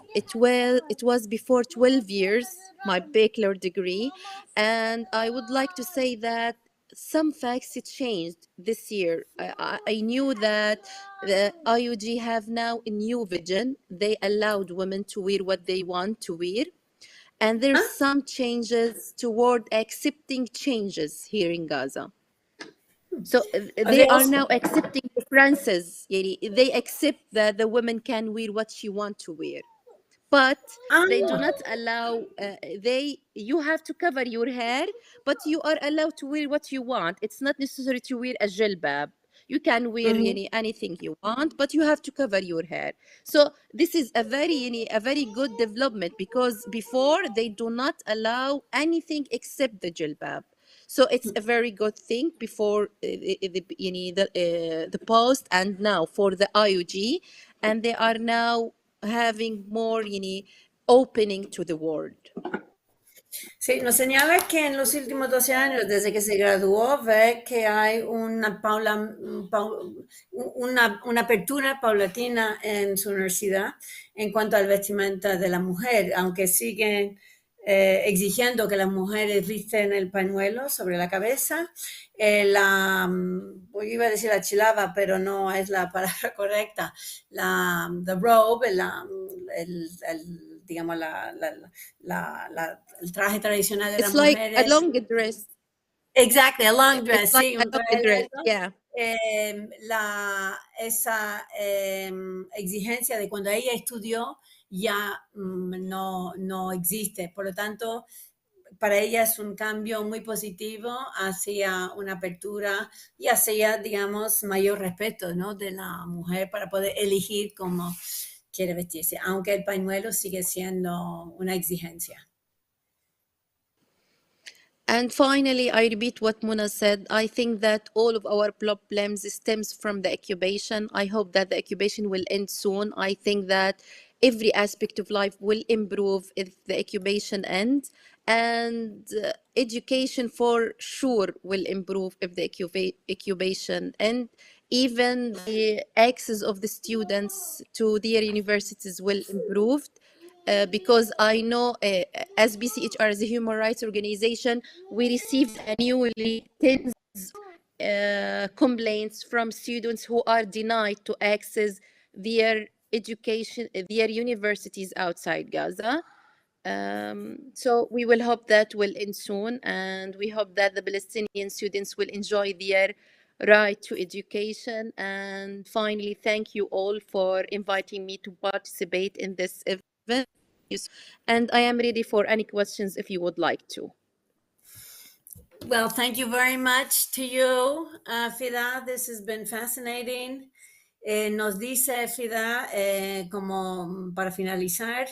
was before 12 years, my bachelor degree. And I would like to say that some facts changed this year. I knew that the IUG have now a new vision. They allowed women to wear what they want to wear. And there's some changes toward accepting changes here in Gaza. So they are now accepting differences. They accept that the woman can wear what she wants to wear, but they do not allow. You have to cover your hair, but you are allowed to wear what you want. It's not necessary to wear a jilbab. You can wear anything you want, but you have to cover your hair. So this is a very good development, because before they do not allow anything except the jilbab. So it's a very good thing before the post and now for the IUG, and they are now having more opening to the world.
Sí, nos señala que en los últimos 12 años, desde que se graduó, ve que hay una apertura paulatina en su universidad en cuanto al vestimenta de la mujer, aunque siguen exigiendo que las mujeres visten el pañuelo sobre la cabeza. Iba a decir la chilaba, pero no es la palabra correcta. The robe, digamos, el traje tradicional de las mujeres.
It's like a long dress.
Exactly, a long dress,
It's like
sí,
a long dress, yeah.
Esa exigencia de cuando ella estudió ya no existe. Por lo tanto, para ella es un cambio muy positivo hacia una apertura y hacia, digamos, mayor respeto, ¿no?, de la mujer para poder elegir cómo quiere vestirse, aunque el pañuelo sigue siendo una exigencia.
And finally, I repeat what Mona said. I think that all of our problems stems from the occupation. I hope that the occupation will end soon. I think that every aspect of life will improve if the occupation ends. and education for sure will improve if the incubation and even the access of the students to their universities will improve. Because I know, as BCHR, as a human rights organization, we received annually tens complaints from students who are denied to access their education, their universities outside Gaza. So we will hope that will end soon, and we hope that the Palestinian students will enjoy their right to education. And finally, thank you all for inviting me to participate in this event. And I am ready for any questions if you would like to.
Well, thank you very much to you, Fida. This has been fascinating. Nos dice Fida, como para finalizar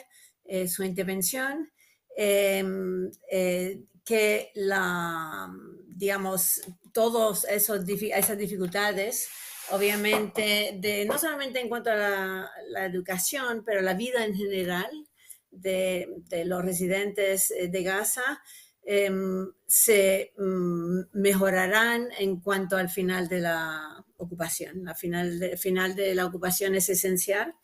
su intervención, que digamos, todas esas dificultades, obviamente, no solamente en cuanto a la educación, pero la vida en general de los residentes de Gaza, se mejorarán en cuanto al final de la ocupación. Final de la ocupación es esencial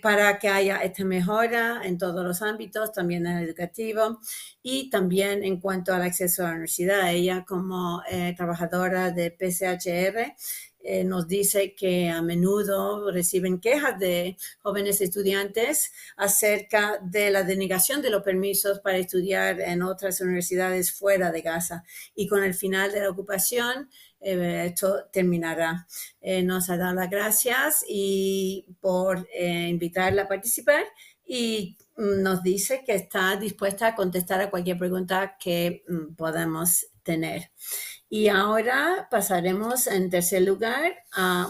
para que haya esta mejora en todos los ámbitos, también en el educativo y también en cuanto al acceso a la universidad. Ella, como trabajadora de PCHR, nos dice que a menudo reciben quejas de jóvenes estudiantes acerca de la denegación de los permisos para estudiar en otras universidades fuera de Gaza. Y con el final de la ocupación, esto terminará. Nos ha dado las gracias y por invitarla a participar y nos dice que está dispuesta a contestar a cualquier pregunta que podamos tener. Y ahora pasaremos en tercer lugar a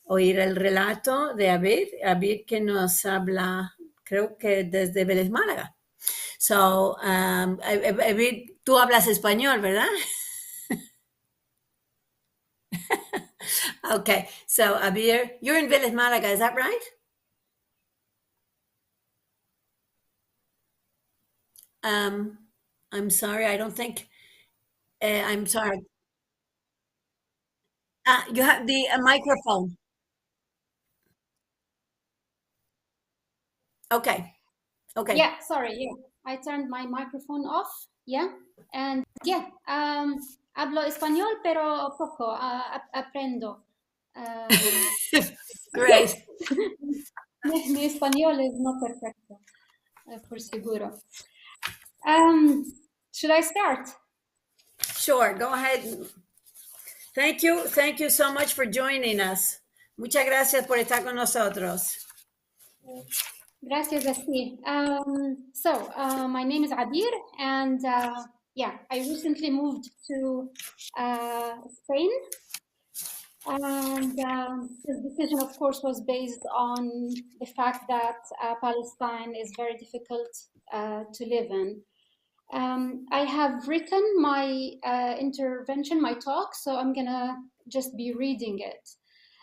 oír el relato de Abir que nos habla, creo que desde Vélez, Málaga. So, Abir, tú hablas español, ¿verdad? Okay, so Abir, you're in Vélez, Málaga, is that right? I'm sorry, I don't think, I'm sorry. You have the microphone. Okay, okay.
Yeah, sorry, yeah. I turned my microphone off, yeah. And yeah, hablo español, pero poco, aprendo.
Great.
Mi español es no perfecto, por seguro. Should I start?
Sure, go ahead. Thank you so much for joining us. Muchas gracias por estar con nosotros.
Gracias a ti. So, my name is Abir, and yeah, I recently moved to Spain. And this decision, of course, was based on the fact that Palestine is very difficult to live in. I have written my intervention, my talk, so I'm gonna just be reading it.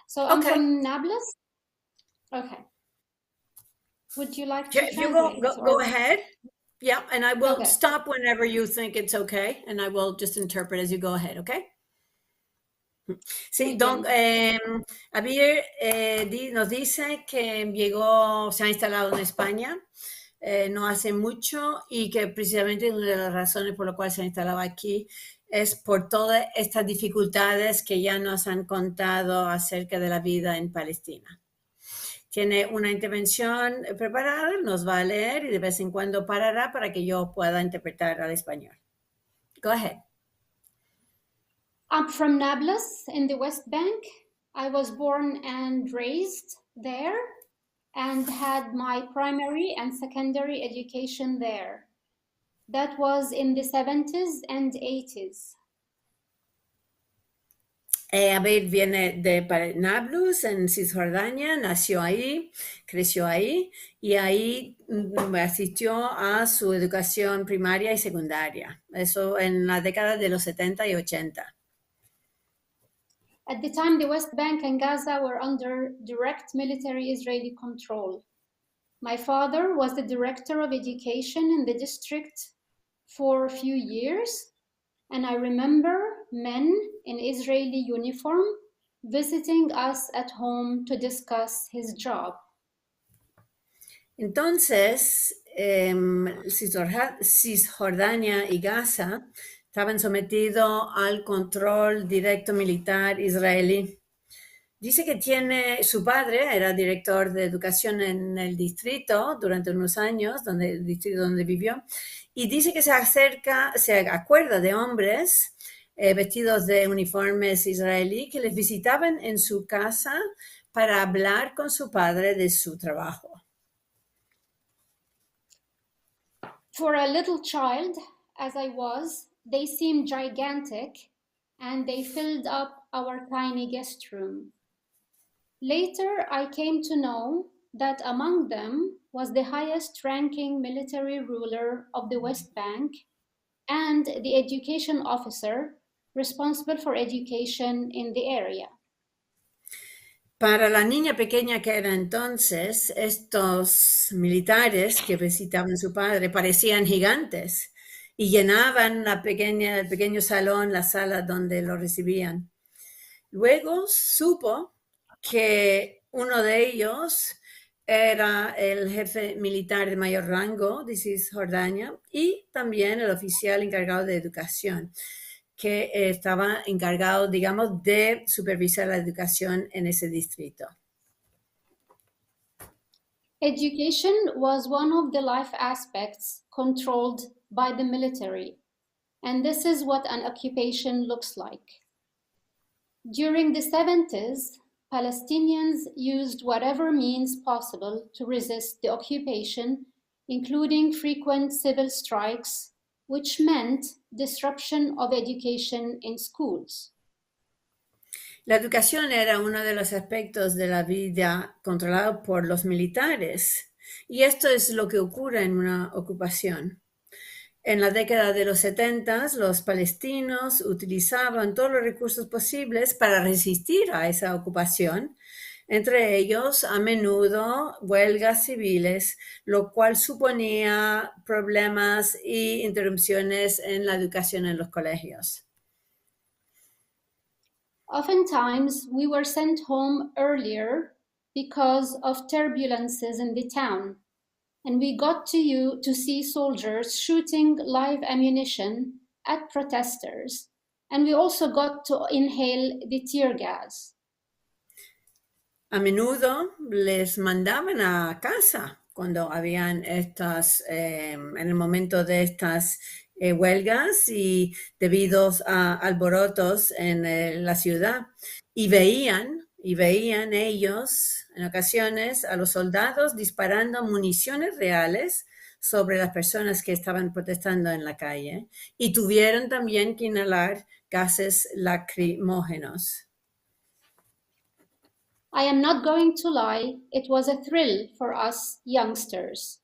So I'm from Nablus. Okay. Would you like to translate?
Go ahead. Yeah, and I will stop whenever you think it's okay, and I will just interpret as you go ahead, okay? Sí, donc, Abir nos dice que llegó, se ha instalado en España no hace mucho y que precisamente una de las razones por las cuales se ha instalado aquí es por todas estas dificultades que ya nos han contado acerca de la vida en Palestina. Tiene una intervención preparada, nos va a leer y de vez en cuando parará para que yo pueda interpretar al español. Go ahead.
I'm from Nablus in the West Bank. I was born and raised there and had my primary and secondary education there. That was in the 70s and 80s.
Abir viene de Nablus, en Cisjordania, nació ahí, creció ahí y ahí asistió a su educación primaria y secundaria. Eso en la década de los 70 y 80.
At the time, the West Bank and Gaza were under direct military Israeli control. My father was the director of education in the district for a few years, and I remember men in Israeli uniform visiting us at home to discuss his job.
Entonces, Cisjordania y Gaza estaban sometidos al control directo militar israelí. Dice que su padre era director de educación en el distrito durante unos años, el distrito donde vivió, y dice que se acuerda de hombres vestidos de uniformes israelí que les visitaban en su casa para hablar con su padre de su trabajo.
For a little child, as I was, they seemed gigantic, and they filled up our tiny guest room. Later, I came to know that among them was the highest-ranking military ruler of the West Bank and the education officer responsible for education in the area.
Para la niña pequeña que era entonces, estos militares que visitaban a su padre parecían gigantes y llenaban el pequeño salón, la sala donde lo recibían. Luego supo que uno de ellos era el jefe militar de mayor rango de Cisjordania y también el oficial encargado de educación, que estaba encargado, digamos, de supervisar la educación en ese distrito.
Education was one of the life aspects controlled by the military, and this is what an occupation looks like. During the 70s, Palestinians used whatever means possible to resist the occupation, including frequent civil strikes, which meant disruption of education in schools.
La educación era uno de los aspectos de la vida controlado por los militares, y esto es lo que ocurre en una ocupación. En la década de los 70, los palestinos utilizaban todos los recursos posibles para resistir a esa ocupación, entre ellos a menudo huelgas civiles, lo cual suponía problemas e interrupciones en la educación en los colegios.
Oftentimes, we were sent home earlier because of turbulences in the town, and we got to see soldiers shooting live ammunition at protesters, and we also got to inhale the tear gas.
A menudo les mandaban a casa cuando habían en el momento de estas huelgas y debidos a alborotos en la ciudad, y veían ellos en ocasiones a los soldados disparando municiones reales sobre las personas que estaban protestando en la calle, y tuvieron también que inhalar gases lacrimógenos.
I am not going to lie, it was a thrill for us youngsters,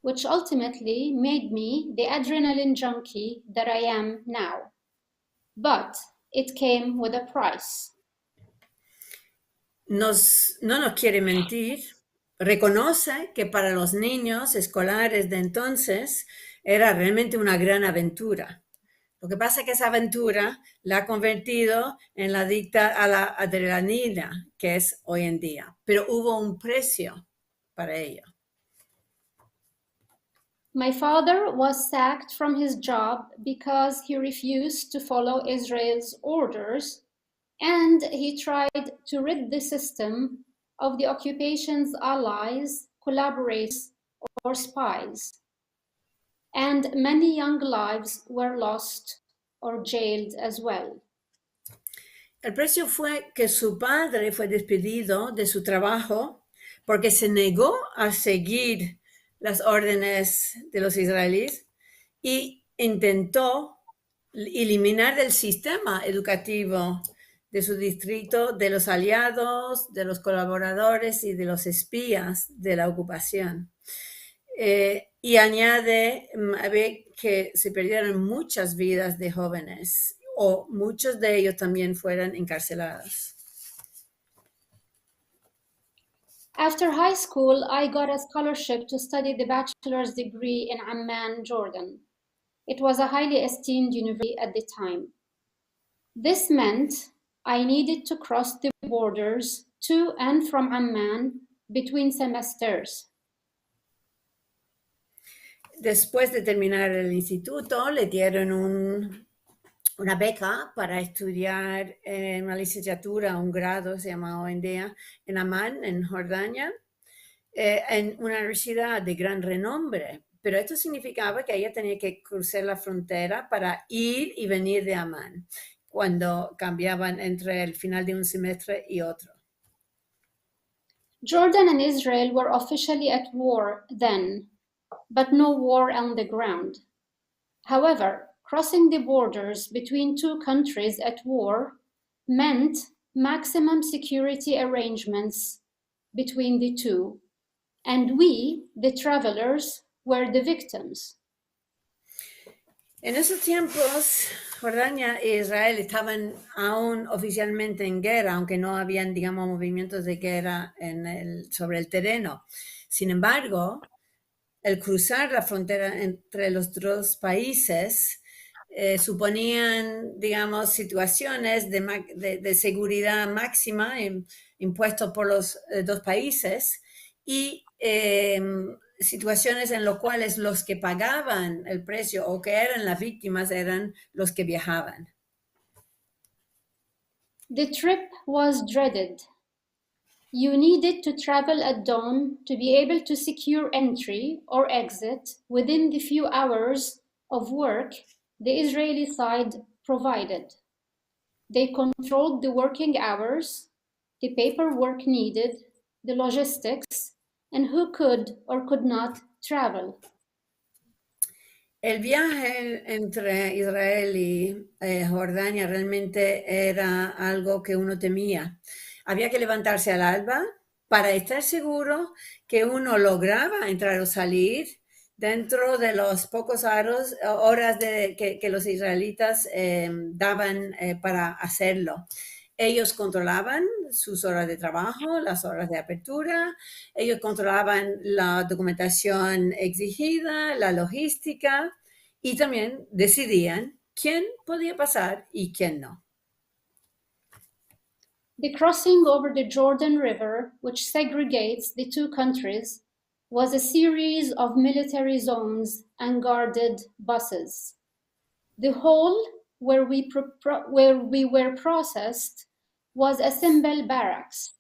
which ultimately made me the adrenaline junkie that I am now. But it came with a price.
No nos quiere mentir, reconoce que para los niños escolares de entonces era realmente una gran aventura. Lo que pasa es que esa aventura la ha convertido en la adicta a la adrenalina que es hoy en día, pero hubo un precio para ello.
My father was sacked from his job because he refused to follow Israel's orders, and he tried to rid the system of the occupation's allies, collaborators, or spies. And many young lives were lost or jailed as well.
El precio fue que su padre fue despedido de su trabajo porque se negó a seguir las órdenes de los israelíes y intentó eliminar del sistema educativo de su distrito, de los aliados, de los colaboradores y de los espías de la ocupación. Y añade que se perdieron muchas vidas de jóvenes, o muchos de ellos también fueron encarcelados.
After high school, I got a scholarship to study the bachelor's degree in Amman, Jordan. It was a highly esteemed university at the time. This meant I needed to cross the borders to and from Amman between semesters.
Después de terminar el instituto, le dieron una beca para estudiar una licenciatura, un grado, se llama hoy en día, en Amán, en Jordania, en una universidad de gran renombre. Pero esto significaba que ella tenía que cruzar la frontera para ir y venir de Amán, cuando cambiaban entre el final de un semestre y otro.
Jordan and Israel were officially at war then, but no war on the ground. However, crossing the borders between two countries at war meant maximum security arrangements between the two, and we, the travelers, were the victims.
En esos tiempos, Jordania e Israel estaban aún oficialmente en guerra, aunque no habían, digamos, movimientos de guerra sobre el terreno. Sin embargo, el cruzar la frontera entre los dos países suponían, digamos, situaciones de seguridad máxima impuestos por los dos países y situaciones en las cuales los que pagaban el precio o que eran las víctimas eran los que viajaban.
The trip was dreaded. You needed to travel at dawn to be able to secure entry or exit within the few hours of work the Israeli side provided. They controlled the working hours, the paperwork needed, the logistics, and who could or could not travel.
El viaje entre Israel y Jordania realmente era algo que uno temía. Había que levantarse al alba para estar seguro que uno lograba entrar o salir dentro de los pocos horas que los israelitas daban para hacerlo. Ellos controlaban sus horas de trabajo, las horas de apertura, ellos controlaban la documentación exigida, la logística y también decidían quién podía pasar y quién no.
The crossing over the Jordan River, which segregates the two countries, was a series of military zones and guarded buses. The hall where we were processed was a simple barracks.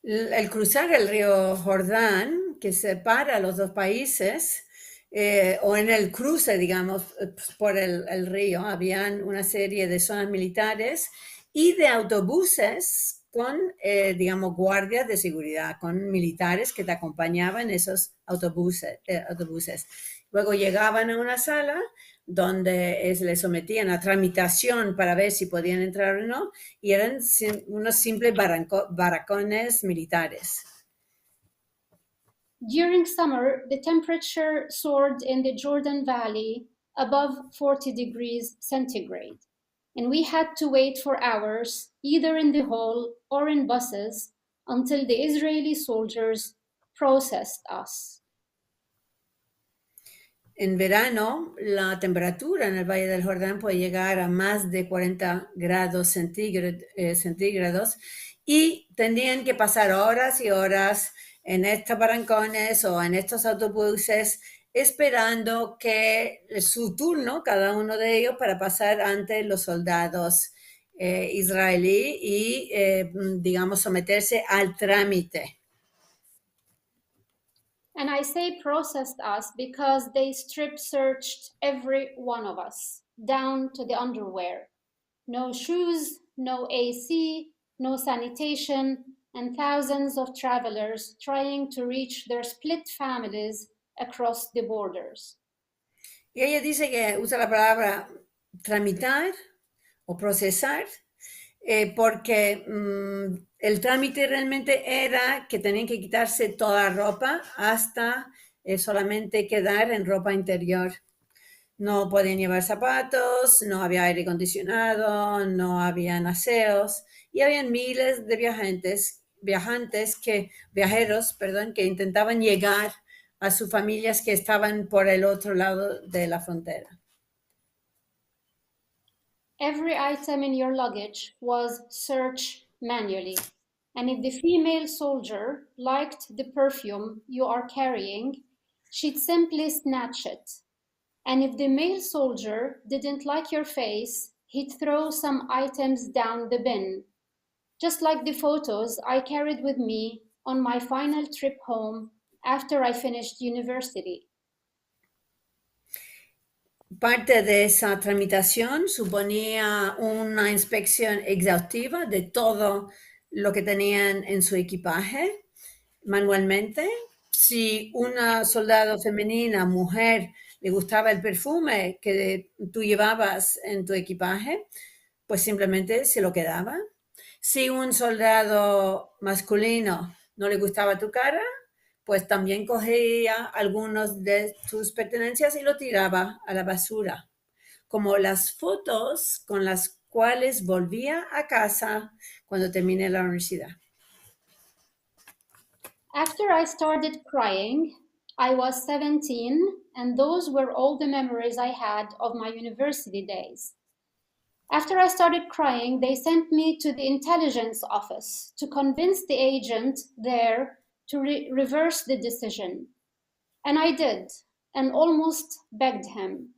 El cruzar el río Jordán, que separa los dos países, o en el cruce, digamos, por el río, habían una serie de zonas militares y de autobuses con, digamos, guardias de seguridad, con militares que te acompañaban en esos autobuses. Luego llegaban a una sala donde les sometían a tramitación para ver si podían entrar o no, y eran unos simples barracones militares.
During summer, the temperature soared in the Jordan Valley above 40 degrees centigrade, and we had to wait for hours, either in the hall or in buses, until the Israeli soldiers processed us.
En verano, la temperatura en el Valle del Jordán puede llegar a más de 40 grados centígrados y tendrían que pasar horas y horas en estos barrancones o en estos autobuses esperando que su turno, cada uno de ellos, para pasar ante los soldados israelíes y, digamos, someterse al trámite.
And I say processed us because they strip searched every one of us, down to the underwear. No shoes, no AC, no sanitation, and thousands of travelers trying to reach their split families across the borders.
Y ella dice que usa la palabra tramitar o procesar porque el trámite realmente era que tenían que quitarse toda la ropa hasta solamente quedar en ropa interior. No podían llevar zapatos, no había aire acondicionado, no habían aseos y habían miles de viajeros que intentaban llegar a sus familias que estaban por el otro lado de la frontera.
Every item in your luggage was searched manually. And if the female soldier liked the perfume you are carrying, she'd simply snatch it. And if the male soldier didn't like your face, he'd throw some items down the bin. Just like the photos I carried with me on my final trip home after I finished university.
Parte de esa tramitación suponía una inspección exhaustiva de todo lo que tenían en su equipaje manualmente. Si una soldado femenina, mujer, le gustaba el perfume que tú llevabas en tu equipaje, pues simplemente se lo quedaba. Si un soldado masculino no le gustaba tu cara, pues también cogía algunos de tus pertenencias y lo tiraba a la basura, como las fotos con las cuales volvía a casa cuando terminé la universidad.
After I started crying, I was 17, and those were all the memories I had of my university days. After I started crying, they sent me to the intelligence office to convince the agent there to reverse the decision. And I did, and almost begged him.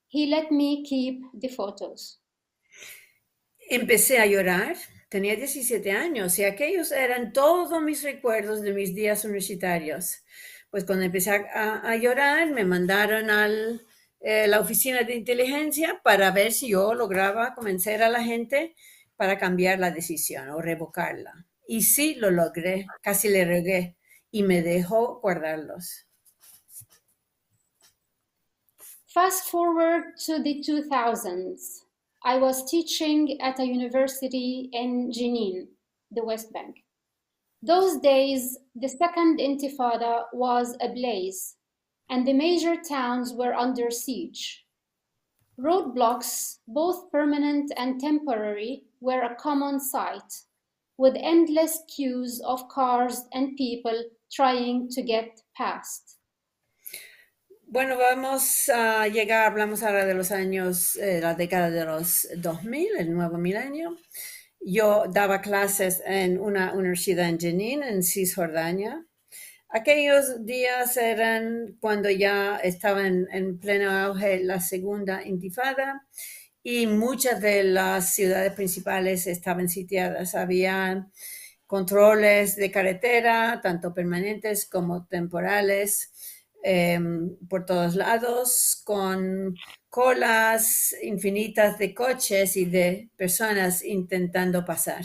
He let me keep the photos.
Empecé a llorar, tenía 17 años y aquellos eran todos mis recuerdos de mis días universitarios. Pues cuando empecé a llorar, me mandaron a la oficina de inteligencia para ver si yo lograba convencer a la gente para cambiar la decisión o revocarla. Y sí lo logré, casi le rogué y me dejó guardarlos.
Fast forward to the 2000s. I was teaching at a university in Jenin, the West Bank. Those days, the second intifada was ablaze, and the major towns were under siege. Roadblocks, both permanent and temporary, were a common sight, with endless queues of cars and people trying to get past.
Bueno, vamos a llegar, hablamos ahora de los años, la década de los 2000, el nuevo milenio. Yo daba clases en una universidad en Jenin, en Cisjordania. Aquellos días eran cuando ya estaba en pleno auge la segunda intifada y muchas de las ciudades principales estaban sitiadas. Había controles de carretera, tanto permanentes como temporales, por todos lados, con colas infinitas de coches y de personas intentando pasar.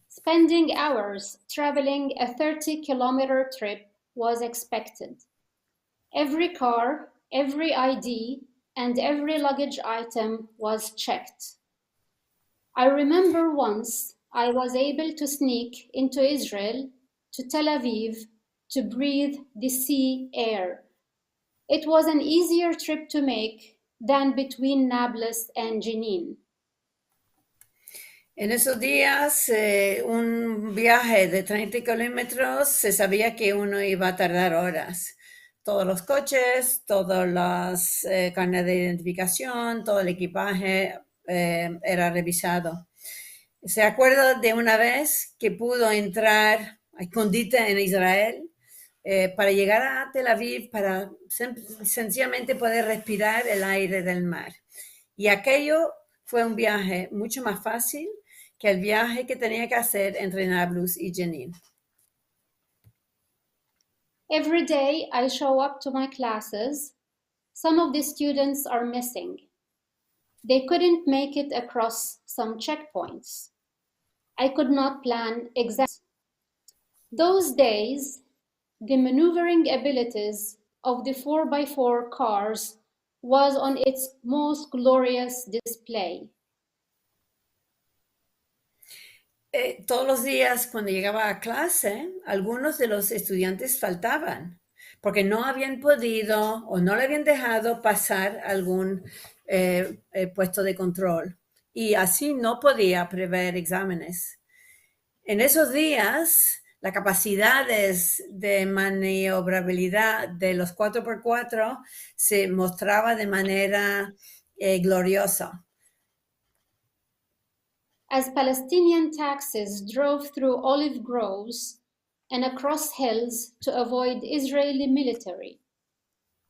Spending hours traveling a 30-kilometer trip was expected. Every car, every ID, and every luggage item was checked. I remember once I was able to sneak into Israel, to Tel Aviv, to breathe the sea air. It was an easier trip to make than between Nablus and Jenin.
En esos días, un viaje de 30 kilómetros, se sabía que uno iba a tardar horas. Todos los coches, todas las carnes de identificación, todo el equipaje era revisado. ¿Se acuerda de una vez que pudo entrar a escondite en Israel para llegar a Tel Aviv, para sencillamente poder respirar el aire del mar? Y aquello fue un viaje mucho más fácil que el viaje que tenía que hacer entre Nablus y Jenin.
Every day I show up to my classes. Some of the students are missing. They couldn't make it across some checkpoints. I could not plan exactly. Those days, the maneuvering abilities of the 4x4 cars was on its most glorious display.
Todos los días cuando llegaba a clase, algunos de los estudiantes faltaban porque no habían podido o no le habían dejado pasar algún puesto de control y así no podía prever exámenes. En esos días, las capacidades de maniobrabilidad de los 4x4 se mostraba de manera gloriosa.
As Palestinian taxis drove through olive groves and across hills to avoid Israeli military.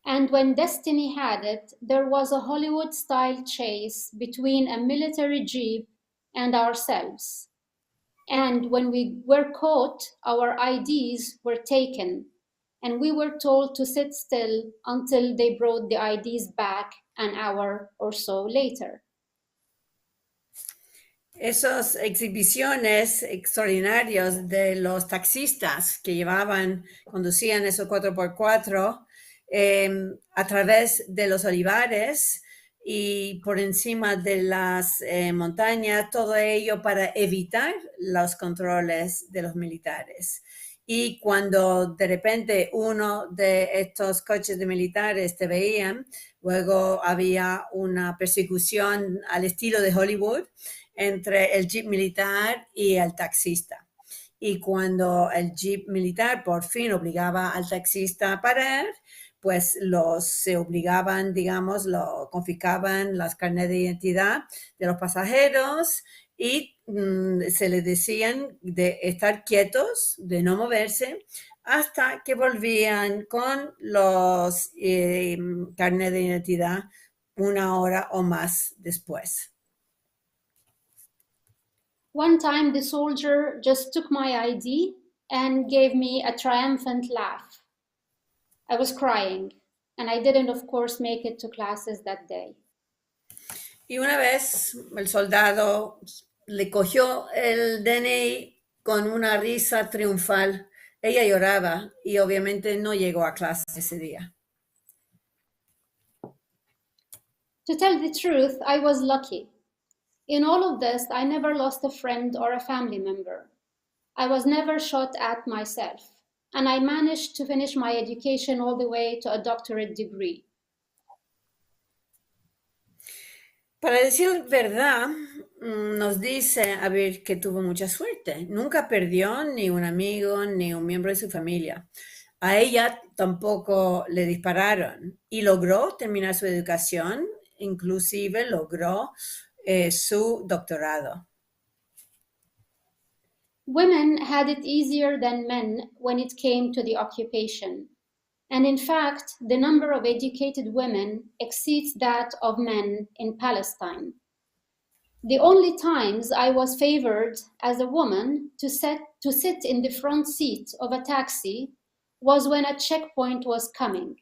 And when destiny had it, there was a Hollywood-style chase between a military jeep and ourselves. And when we were caught, our IDs were taken, and we were told to sit still until they brought the IDs back an hour or so later.
Esas exhibiciones extraordinarias de los taxistas que conducían esos 4x4 a través de los olivares y por encima de las montañas, todo ello para evitar los controles de los militares. Y cuando de repente uno de estos coches de militares te veían, luego había una persecución al estilo de Hollywood entre el jeep militar y el taxista. Y cuando el jeep militar por fin obligaba al taxista a parar, pues se obligaban, confiscaban las carnes de identidad de los pasajeros y se les decían de estar quietos, de no moverse, hasta que volvían con los carnes de identidad 1 hora o más después.
One time the soldier just took my ID and gave me a triumphant laugh. I was crying, and I didn't, of course, make it to classes that day.
Y una vez el soldado le cogió el DNI con una risa triunfal. Ella lloraba y obviamente no llegó a clase ese día.
To tell the truth, I was lucky. In all of this, I never lost a friend or a family member. I was never shot at myself, and I managed to finish my education all the way to a doctorate degree.
Para decir verdad, nos dice a ver que tuvo mucha suerte. Nunca perdió ni un amigo ni un miembro de su familia. A ella tampoco le dispararon y logró terminar su educación, inclusive logró su doctorado.
Women had it easier than men when it came to the occupation. And in fact, the number of educated women exceeds that of men in Palestine. The only times I was favored as a woman to sit in the front seat of a taxi was when a checkpoint was coming.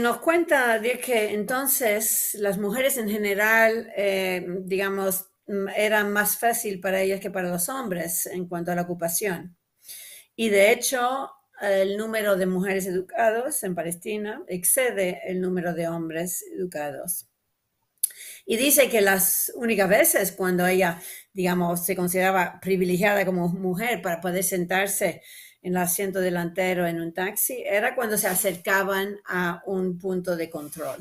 Nos cuenta de que entonces las mujeres en general, era más fácil para ellas que para los hombres en cuanto a la ocupación. Y de hecho, el número de mujeres educadas en Palestina excede el número de hombres educados. Y dice que las únicas veces cuando ella, se consideraba privilegiada como mujer para poder sentarse en el asiento delantero en un taxi, era cuando se acercaban a un punto de control.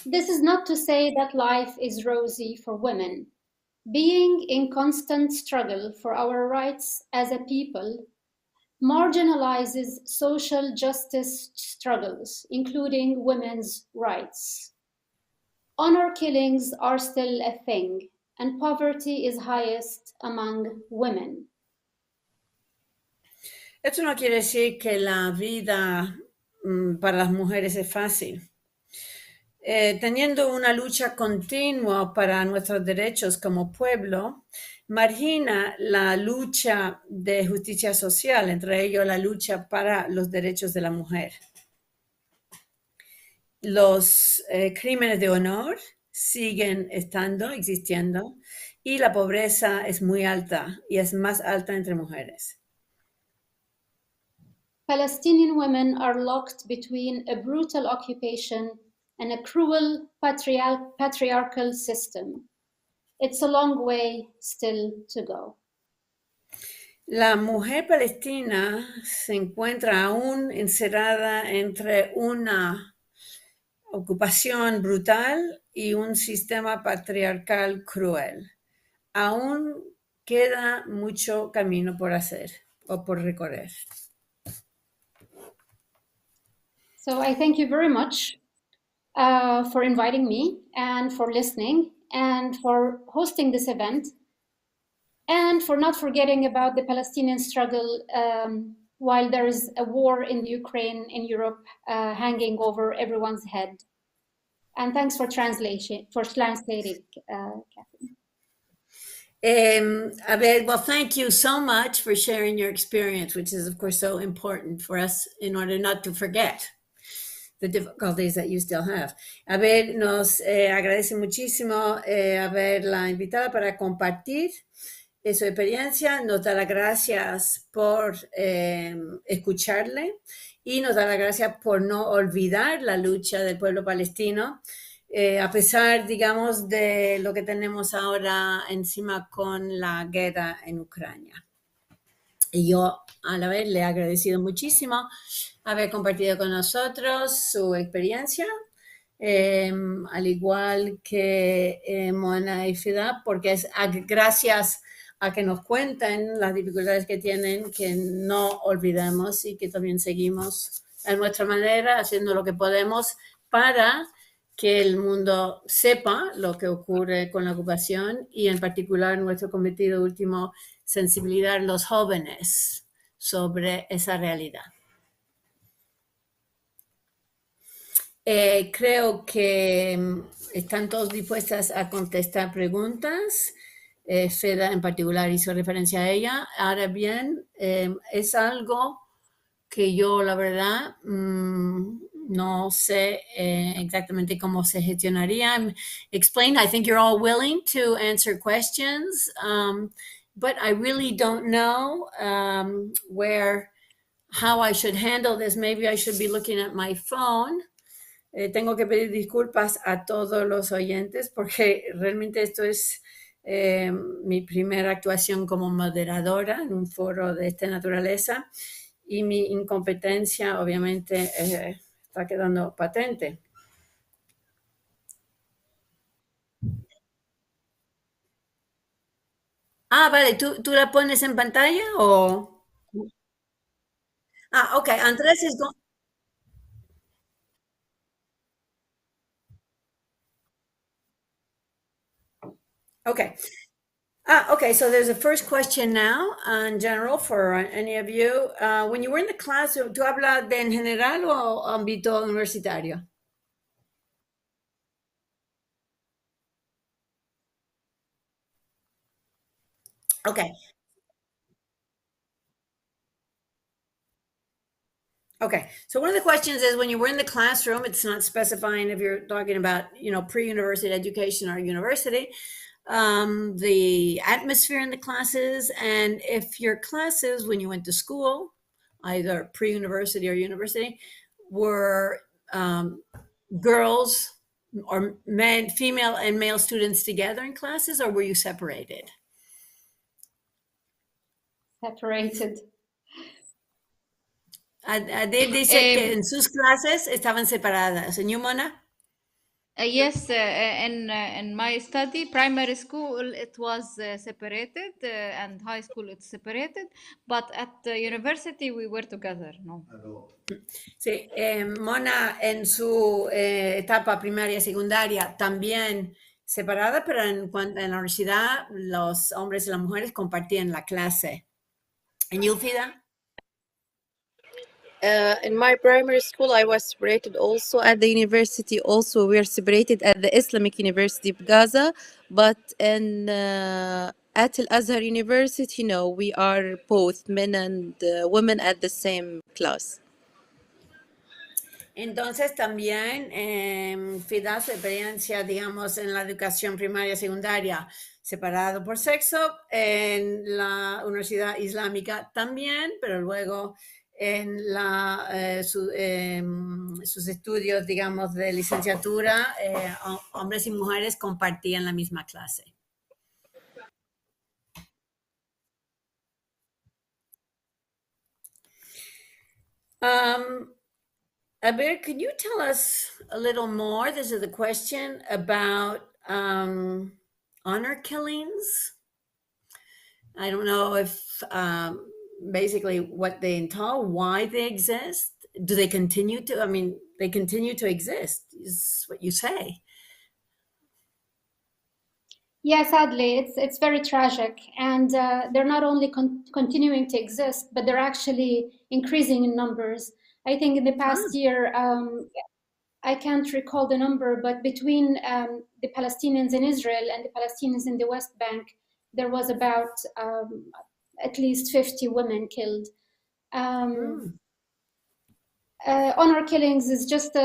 This is not to say that life is rosy for women. Being in constant struggle for our rights as a people marginalizes social justice struggles, including women's rights. Honor killings are still a thing, and poverty is highest among women.
Esto no quiere decir que la vida para las mujeres es fácil. Teniendo una lucha continua para nuestros derechos como pueblo, margina la lucha de justicia social, entre ellos la lucha para los derechos de la mujer. Los crímenes de honor siguen existiendo, y la pobreza es muy alta y es más alta entre mujeres.
Palestinian women are locked between a brutal occupation and a cruel patriarchal system. It's a long way still to go.
La mujer palestina se encuentra aún encerrada entre una ocupación brutal y un sistema patriarcal cruel. aún queda mucho camino por hacer o por recorrer.
So I thank you very much for inviting me and for listening and for hosting this event and for not forgetting about the Palestinian struggle while there is a war in Ukraine, in Europe, hanging over everyone's head. And thanks for translating, Catherine.
Abed, well, thank you so much for sharing your experience, which is, of course, so important for us in order not to forget the difficulties that you still have. Abed nos agradece muchísimo haberla invitada para compartir su experiencia, nos da las gracias por escucharle y nos da las gracias por no olvidar la lucha del pueblo palestino, a pesar, digamos, de lo que tenemos ahora encima con la guerra en Ucrania. Y yo, a la vez, le he agradecido muchísimo haber compartido con nosotros su experiencia, al igual que Mona y Fida, porque es gracias a que nos cuenten las dificultades que tienen, que no olvidemos y que también seguimos a nuestra manera, haciendo lo que podemos para que el mundo sepa lo que ocurre con la ocupación y en particular nuestro cometido último, sensibilizar a los jóvenes sobre esa realidad. Creo que están todos dispuestas a contestar preguntas. Feda en particular hizo referencia a ella. Ahora bien, es algo que yo, la verdad, no sé exactamente cómo se gestionaría. Explain, I think you're all willing to answer questions, but I really don't know how I should handle this. Maybe I should be looking at my phone. Tengo que pedir disculpas a todos los oyentes porque realmente esto es mi primera actuación como moderadora en un foro de esta naturaleza y mi incompetencia obviamente está quedando patente. Vale, ¿tú la pones en pantalla o...? Ok, Andrés is going... Okay. Okay, so there's a first question now in general for any of you. When you were in the classroom, ¿tú hablas de en general o ámbito universitario? Okay. Okay, so one of the questions is when you were in the classroom, it's not specifying if you're talking about, pre-university education or university, the atmosphere in the classes, and if your classes, when you went to school, either pre-university or university, were girls or men, female and male students together in classes, or were you separated?
Separated.
Adel dice que en sus clases estaban separadas. ¿En Mona?
Yes, in my study, primary school, it was separated, and high school, it's separated. But at the university, we were together, no?
Sí, Mona en su etapa primaria y secundaria también separada, pero en la universidad los hombres y las mujeres compartían la clase. ¿En Fida?
In my primary school, I was separated also. At the university, also, we are separated at the Islamic University of Gaza. But at Al Azhar University, no, we are both men and women at the same class.
Entonces también Fida su experiencia, digamos, en la educación primaria y secundaria separado por sexo, en la Universidad Islámica también, pero luego en sus estudios, digamos, de licenciatura, hombres y mujeres compartían la misma clase. Aber, could you tell us a little more? This is a question about honor killings I don't know if basically what they entail, why they exist. Do they continue to? I mean, they continue to exist, is what you say.
Yeah, sadly, it's very tragic, and they're not only continuing to exist, but they're actually increasing in numbers. I think in the past year, I can't recall the number, but between the Palestinians in Israel and the Palestinians in the West Bank, there was about at least 50 women killed. Honor killings is just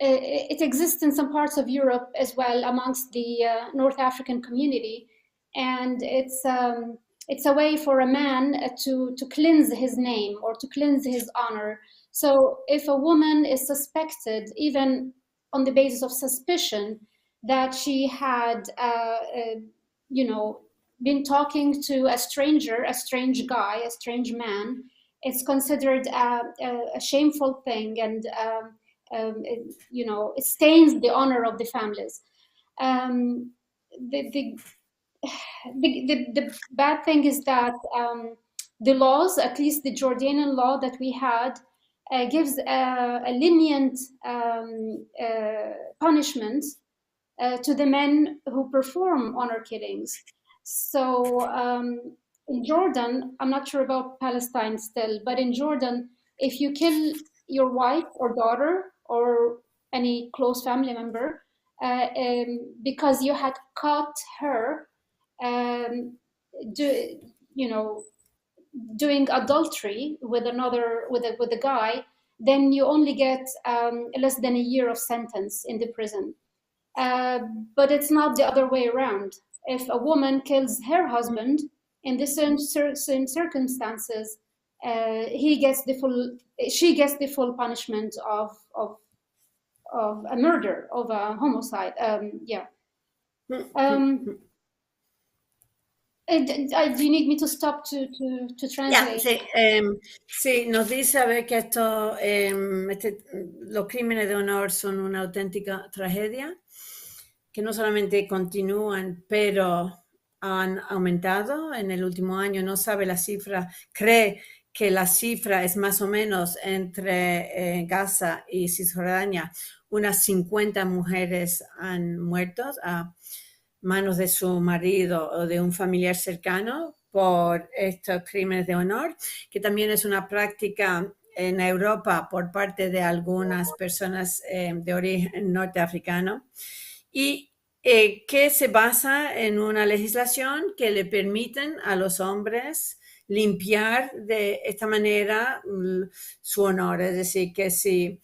it exists in some parts of Europe as well amongst the North African community, and it's a way for a man to cleanse his name or to cleanse his honor. So if a woman is suspected, even on the basis of suspicion, that she had you know, been talking to a stranger, a strange guy, a strange man, it's considered a shameful thing, and you know, it stains the honor of the families. The bad thing is that the laws, at least the Jordanian law that we had, gives a lenient punishment to the men who perform honor killings. So in Jordan, I'm not sure about Palestine still, but in Jordan, if you kill your wife or daughter or any close family member because you had caught her doing adultery with a guy, then you only get less than a year of sentence in the prison. But it's not the other way around. If a woman kills her husband in the same circumstances, she gets the full punishment of a murder, of a homicide. Do you need me to stop to translate?
Sí, nos dice a ver que los crímenes de honor son una auténtica tragedia, que no solamente continúan, pero han aumentado en el último año. No sabe la cifra, cree que la cifra es más o menos entre Gaza y Cisjordania, unas 50 mujeres han muerto a manos de su marido o de un familiar cercano por estos crímenes de honor, que también es una práctica en Europa por parte de algunas personas de origen norteafricano, y que se basa en una legislación que le permiten a los hombres limpiar de esta manera su honor. Es decir, que si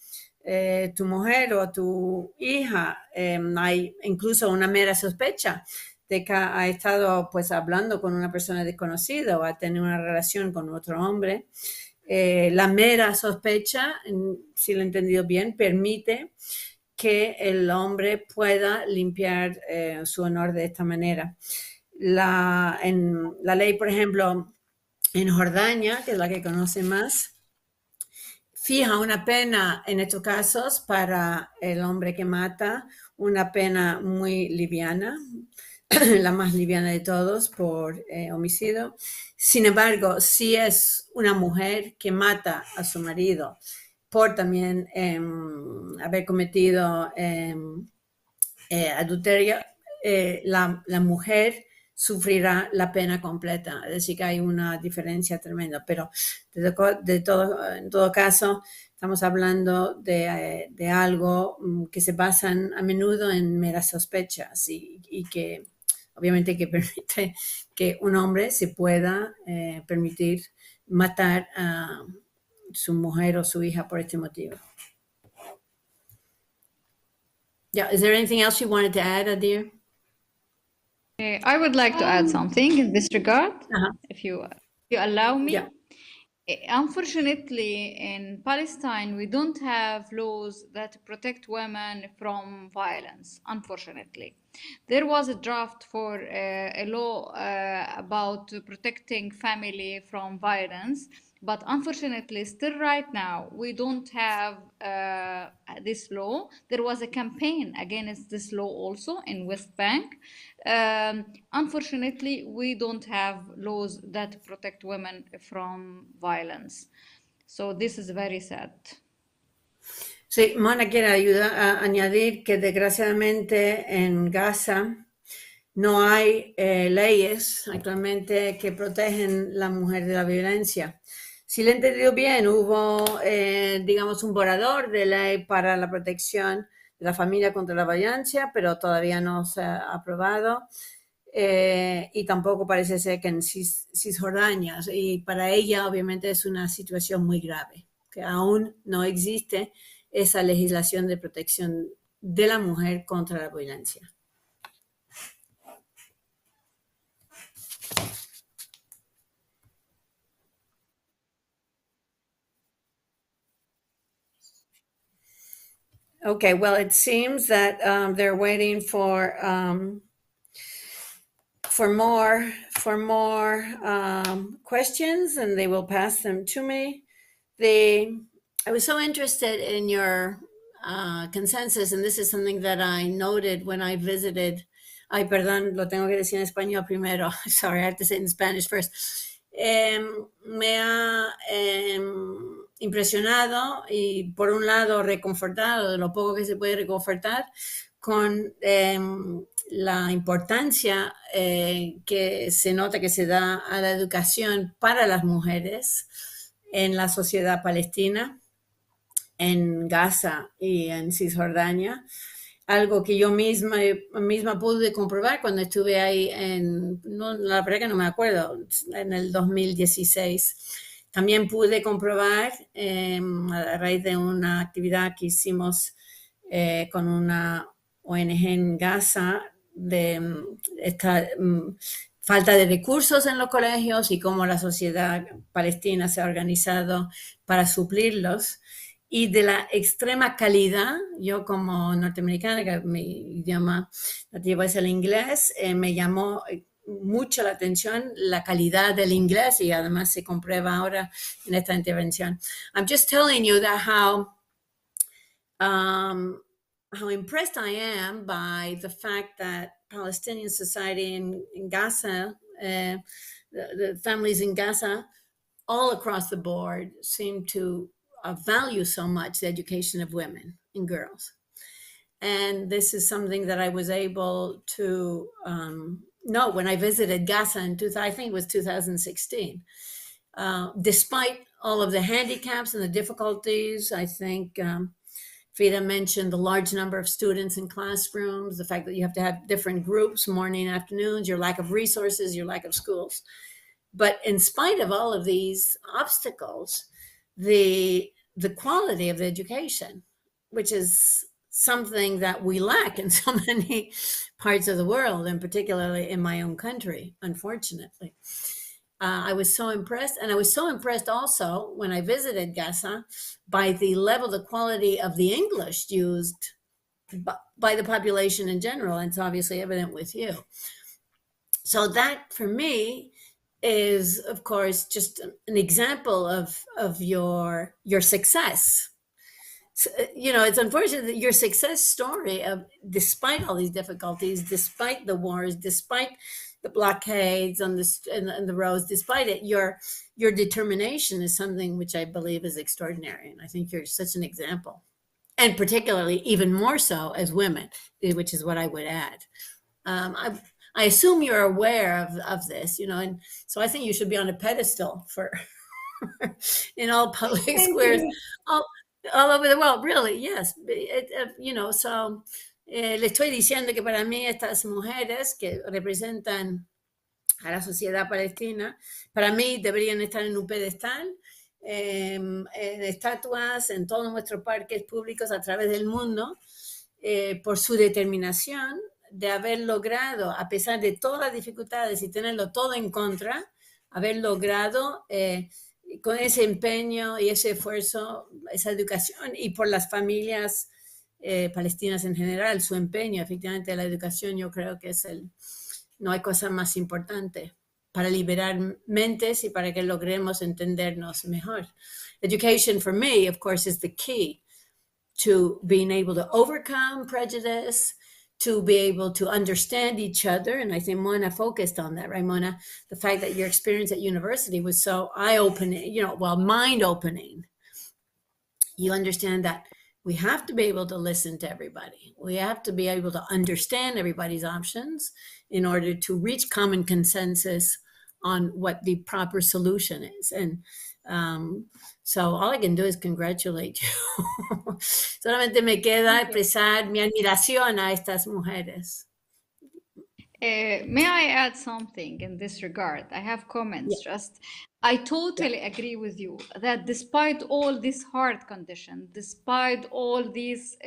tu mujer o tu hija hay incluso una mera sospecha de que ha estado pues hablando con una persona desconocida o ha tenido una relación con otro hombre, la mera sospecha, si lo he entendido bien, permite que el hombre pueda limpiar su honor de esta manera. En la ley, por ejemplo, en Jordania, que es la que conoce más, fija una pena en estos casos para el hombre que mata, una pena muy liviana, la más liviana de todos por homicidio. Sin embargo, si es una mujer que mata a su marido por también haber cometido adulterio, la mujer sufrirá la pena completa. Es decir, que hay una diferencia tremenda, pero en todo caso estamos hablando de algo que se basa a menudo en meras sospechas y que obviamente que permite que un hombre se pueda permitir matar a su mujer o su hija por este motivo. Yeah, is there anything else you wanted to add, Adir?
I would like to add something in this regard, if you allow me.
Yeah.
Unfortunately, in Palestine, we don't have laws that protect women from violence, unfortunately. There was a draft for a law about protecting family from violence, but unfortunately, still right now, we don't have this law. There was a campaign against this law also in West Bank. Unfortunately, we don't have laws that protect women from violence. So this is very sad.
Sí, Mona quiere añadir que desgraciadamente en Gaza no hay leyes actualmente que protegen la mujer de la violencia. Si le he entendido bien, hubo, digamos, un borrador de ley para la protección de la familia contra la violencia, pero todavía no se ha aprobado. Y tampoco parece ser que en Cisjordania. Y para ella, obviamente, es una situación muy grave, que aún no existe esa legislación de protección de la mujer contra la violencia. Okay, well, it seems that they're waiting for more questions, and they will pass them to me. I was so interested in your consensus, and this is something that I noted when I visited. Ay, perdón, lo tengo que decir en español primero. Sorry, I have to say it in Spanish first. Me ha impresionado y por un lado reconfortado de lo poco que se puede reconfortar con la importancia que se nota que se da a la educación para las mujeres en la sociedad palestina, en Gaza y en Cisjordania. Algo que yo misma pude comprobar cuando estuve ahí la verdad que no me acuerdo, en el 2016. También pude comprobar a raíz de una actividad que hicimos con una ONG en Gaza de esta falta de recursos en los colegios y cómo la sociedad palestina se ha organizado para suplirlos. Y de la extrema calidad, yo como norteamericana, que mi idioma nativo es el inglés, me llamó mucho la atención la calidad del inglés y además se comprueba ahora en esta intervención. I'm just telling you that how impressed I am by the fact that Palestinian society in Gaza, the families in Gaza, all across the board seem to value so much the education of women and girls. And this is something that I was able to know when I visited Gaza in I think it was 2016. Despite all of the handicaps and the difficulties, I think Frida mentioned the large number of students in classrooms, the fact that you have to have different groups, morning, afternoons, your lack of resources, your lack of schools. But in spite of all of these obstacles, the quality of the education, which is something that we lack in so many parts of the world, and particularly in my own country, unfortunately. I was so impressed. And I was so impressed also when I visited Gaza by the level, the quality of the English used by the population in general. And it's obviously evident with you. So that for me is, of course, just an example of your success. So, it's unfortunate that your success story of, despite all these difficulties, despite the wars, despite the blockades on the roads, despite it, your determination is something which I believe is extraordinary. And I think you're such an example, and particularly even more so as women, which is what I would add. I assume you're aware of this, and so I think you should be on a pedestal for in all public squares, all over the world, really, yes. So le estoy diciendo que para mí estas mujeres que representan a la sociedad palestina, para mí deberían estar en un pedestal, en estatuas en todos nuestros parques públicos a través del mundo, por su determinación de haber logrado, a pesar de todas las dificultades y tenerlo todo en contra, haber logrado con ese empeño y ese esfuerzo, esa educación, y por las familias palestinas en general, su empeño. Efectivamente, la educación yo creo que no hay cosa más importante para liberar mentes y para que logremos entendernos mejor. Education for me, of course, is the key to being able to overcome prejudice, to be able to understand each other. And I think Mona focused on that, right, Mona? The fact that your experience at university was so eye-opening, mind-opening. You understand that we have to be able to listen to everybody. We have to be able to understand everybody's options in order to reach common consensus on what the proper solution is. And so all I can do is congratulate you. Solamente me queda expresar mi admiración a estas mujeres.
May I add something in this regard? I have comments. I totally agree with you that despite all this hard condition, despite all these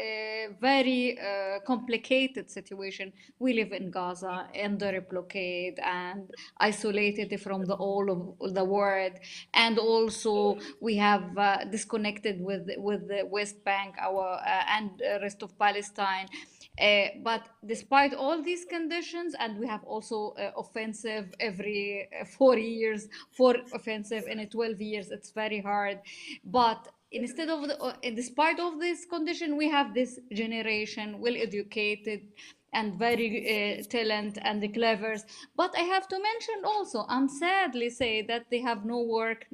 very complicated situation, we live in Gaza under a blockade and isolated from the all of the world, and also we have disconnected with the West Bank, and rest of Palestine. But despite all these conditions, and we have also offensive every 4 years, 4 offensive in 12 years, it's very hard. But instead of despite of this condition, we have this generation, well educated and very talent and the clevers. But I have to mention also, and sadly say that they have no work,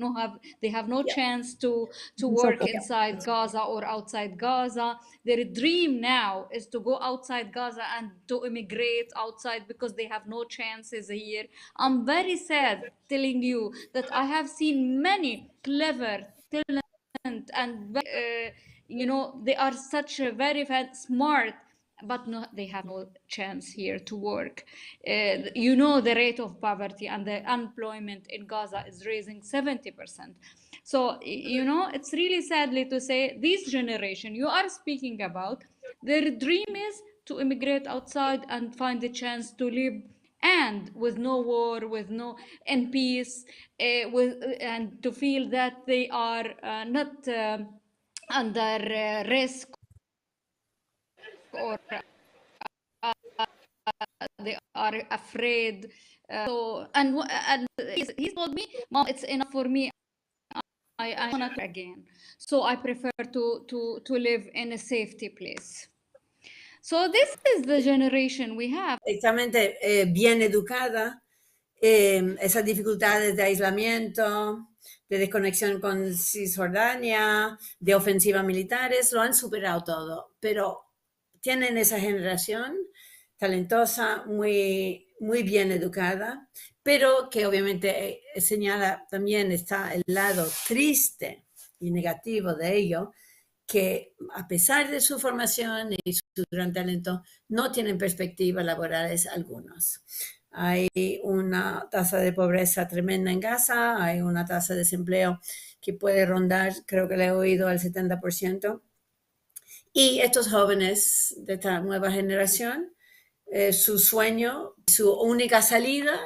they have no chance to work inside Gaza or outside Gaza. Their dream now is to go outside Gaza and to immigrate outside because they have no chances here. I'm very sad telling you that I have seen many clever, talent, and they are such a very smart, but no, they have no chance here to work. The rate of poverty and the unemployment in Gaza is raising 70%. So, it's really sadly to say this generation you are speaking about, their dream is to immigrate outside and find the chance to live and with no war, in peace, and to feel that they are not under risk, or they are afraid. And he told me, "Mom, it's enough for me. I want to again. So I prefer to live in a safety place." So this is the generation we have.
Exactamente, bien educada, esas dificultades de aislamiento, de desconexión con Cisjordania, de ofensivas militares, lo han superado todo, pero tienen esa generación talentosa, muy, muy bien educada, pero que obviamente señala también está el lado triste y negativo de ello, que a pesar de su formación y su gran talento, no tienen perspectivas laborales algunos. Hay una tasa de pobreza tremenda en Gaza, hay una tasa de desempleo que puede rondar, creo que le he oído, al 70%. Y estos jóvenes de esta nueva generación, su sueño, su única salida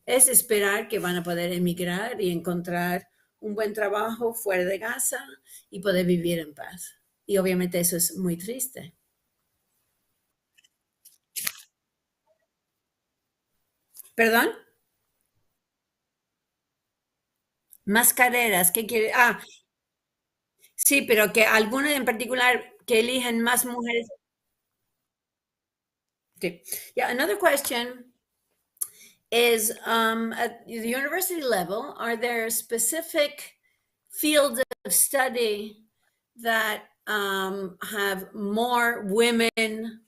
es esperar que van a poder emigrar y encontrar un buen trabajo fuera de Gaza y poder vivir en paz. Y obviamente eso es muy triste. ¿Perdón? Más carreras, ¿qué quiere? Sí, pero que algunas en particular que eligen más mujeres. Okay. Yeah, another question is at the university level, are there specific fields of study that have more women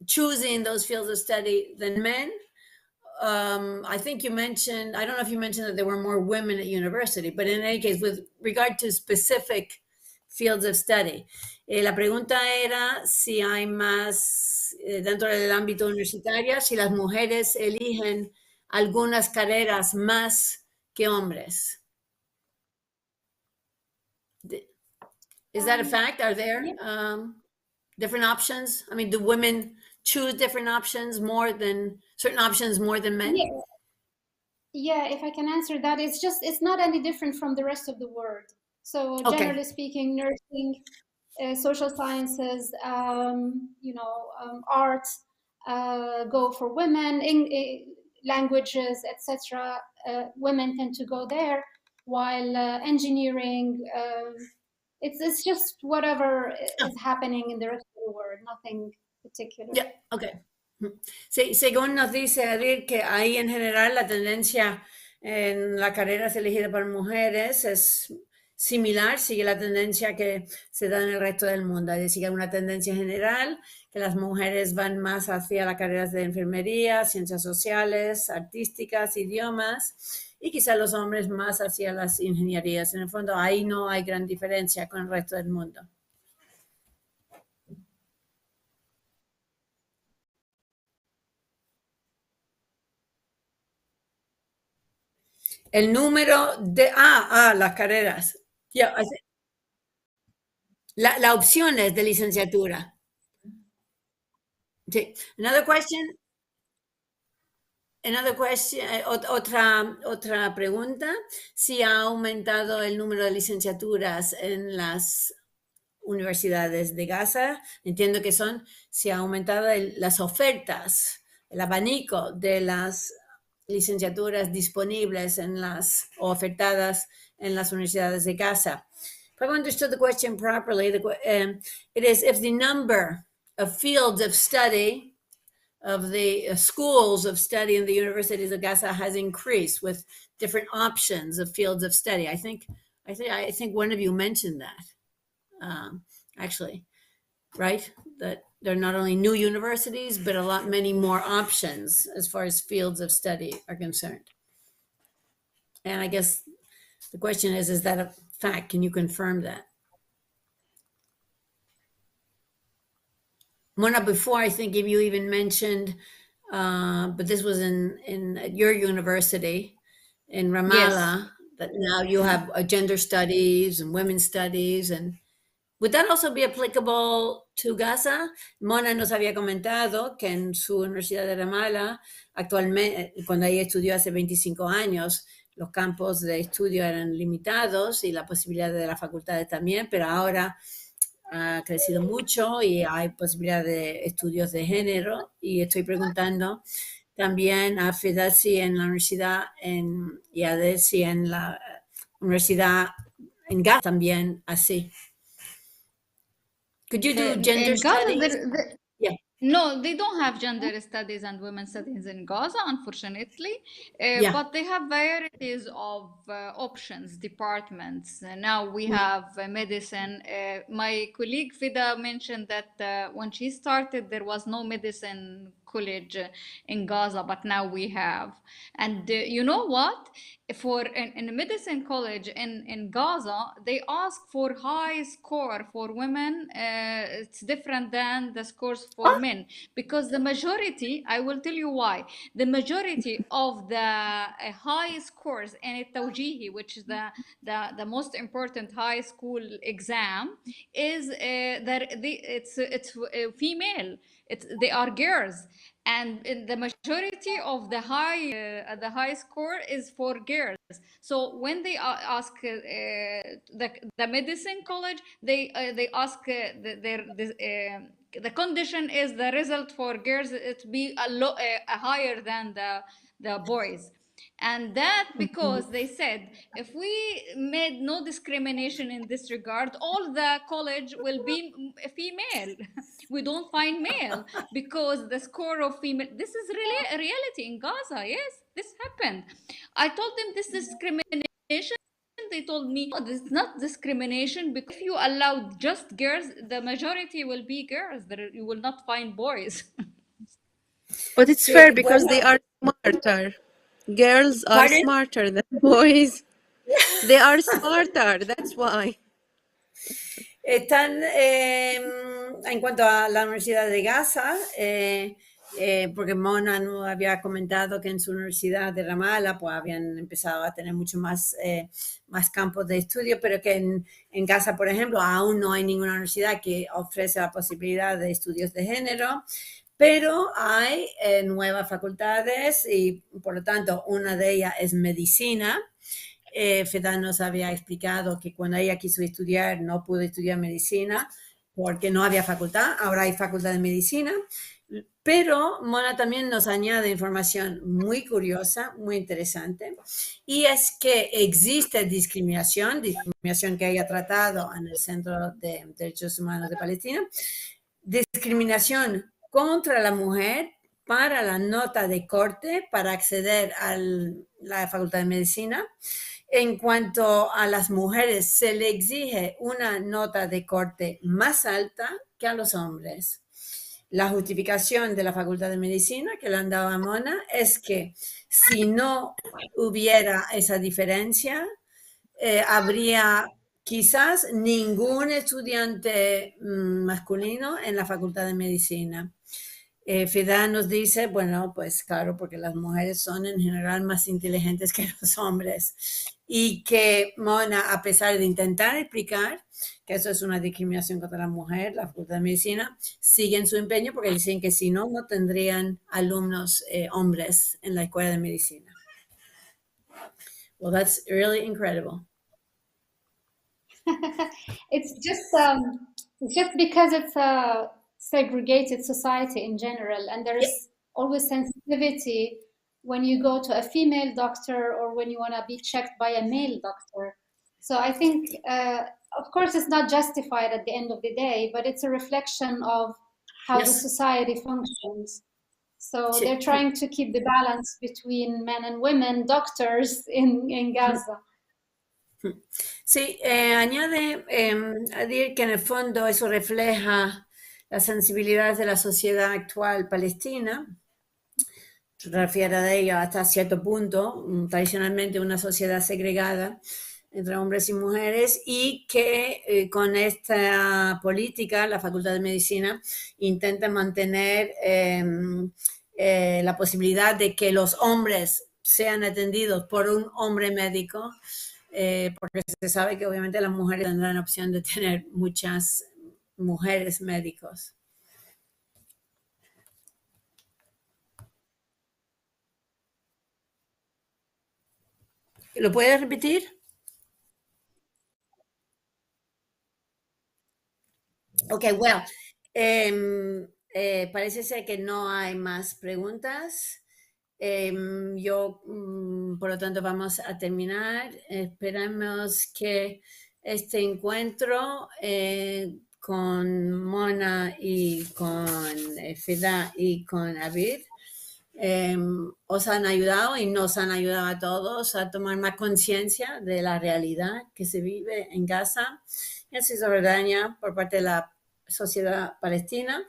choosing those fields of study than men? I think you mentioned, I don't know if you mentioned that there were more women at university, but in any case, with regard to specific fields of study, la pregunta era si hay más dentro del ámbito universitario, si las mujeres eligen algunas carreras más que hombres. Is that a fact? Are there different options? I mean, do women choose different options certain options more than men?
Yeah, if I can answer that, it's not any different from the rest of the world. So generally speaking, nursing, social sciences, art go for women, languages, etc. Women tend to go there, while engineering, it's just whatever is happening in the rest of the world, nothing particular.
Yeah, okay. Sí, según nos dice Adil, que ahí en general la tendencia en las carreras elegidas por mujeres es similar, sigue la tendencia que se da en el resto del mundo. Es decir, que hay una tendencia general, que las mujeres van más hacia las carreras de enfermería, ciencias sociales, artísticas, idiomas, y quizás los hombres más hacia las ingenierías. En el fondo, ahí no hay gran diferencia con el resto del mundo. El número de... las carreras. Yeah, las opciones de licenciatura. Sí. Another question. Otra pregunta. Si ha aumentado el número de licenciaturas en las universidades de Gaza. Entiendo que si ha aumentado las ofertas, el abanico de las licenciaturas disponibles o ofertadas en las universidades de Gaza. If I understood the question properly, it is if the number of fields of study of the schools of study in the universities of Gaza has increased with different options of fields of study. I think one of you mentioned that, actually, right? That there are not only new universities, but many more options as far as fields of study are concerned. And I guess the question is that a fact? Can you confirm that? Mona, before, I think you even mentioned, but this was at your university in Ramallah, that now you have gender studies and women's studies. And would that also be applicable to Gaza? Mona nos había comentado que en su universidad de Ramallah, actualmente, cuando ella estudió hace 25 años, los campos de estudio eran limitados y la posibilidad de las facultades también, pero ahora ha crecido mucho y hay posibilidad de estudios de género, y estoy preguntando también a Fedasi en la universidad y a Desi en la universidad en Gaza también así. Could you do gender studies?
Yeah. No, they don't have gender studies and women's studies in Gaza, unfortunately. But they have varieties of options, departments. Now we have medicine. My colleague Fida mentioned that when she started, there was no medicine college in Gaza, but now we have. And you know what? In a medicine college in Gaza, they ask for high score for women. It's different than the scores for men, because the majority, I will tell you why, the majority of the high scores in التوجيهي, which is the most important high school exam, is that it's female. They are girls, and the majority of the high score is for girls. So when they ask the medicine college, they ask the condition is the result for girls it be higher than the boys. And that because they said, if we made no discrimination in this regard, all the college will be female. We don't find male because the score of female. This is really a reality in Gaza. Yes, this happened. I told them this discrimination. They told me, no, this is not discrimination, because if you allow just girls, the majority will be girls. You will not find boys.
But it's fair because they are smarter. Girls are smarter than boys. They are smarter, that's why.
Están, en cuanto a la Universidad de Gaza, porque Mona nos había comentado que en su universidad de Ramallah pues habían empezado a tener mucho más campos de estudio, pero que en Gaza, por ejemplo, aún no hay ninguna universidad que ofrece la posibilidad de estudios de género. Pero hay nuevas facultades y, por lo tanto, una de ellas es medicina. Feda nos había explicado que cuando ella quiso estudiar, no pudo estudiar medicina porque no había facultad, ahora hay facultad de medicina, pero Mona también nos añade información muy curiosa, muy interesante, y es que existe discriminación que haya tratado en el Centro de Derechos Humanos de Palestina, discriminación contra la mujer para la nota de corte para acceder a la Facultad de Medicina. En cuanto a las mujeres, se le exige una nota de corte más alta que a los hombres. La justificación de la Facultad de Medicina que le han dado a Mona es que si no hubiera esa diferencia, habría quizás ningún estudiante masculino en la Facultad de Medicina. Fida nos dice, bueno, pues claro, porque las mujeres son en general más inteligentes que los hombres, y que Mona, a pesar de intentar explicar que eso es una discriminación contra la mujer, la Facultad de Medicina sigue en su empeño porque dicen que si no, no tendrían alumnos hombres en la Escuela de Medicina. Well, that's really incredible.
It's just because it's a segregated society in general, and there's always sensitivity when you go to a female doctor or when you want to be checked by a male doctor. So I think, of course, it's not justified at the end of the day, but it's a reflection of how the society functions. So they're trying to keep the balance between men and women doctors in Gaza.
Sí, añade Adir que en el fondo eso refleja las sensibilidades de la sociedad actual palestina. Se refiere a ella hasta cierto punto, tradicionalmente una sociedad segregada entre hombres y mujeres, y que con esta política la Facultad de Medicina intenta mantener la posibilidad de que los hombres sean atendidos por un hombre médico, porque se sabe que obviamente las mujeres tendrán la opción de tener muchas mujeres médicos. ¿Lo puedes repetir? Ok, well, parece ser que no hay más preguntas. Yo, por lo tanto, vamos a terminar. Esperamos que este encuentro con Mona y con Fida y con Abid os han ayudado y nos han ayudado a todos a tomar más conciencia de la realidad que se vive en Gaza y en Cisjordania por parte de la sociedad palestina,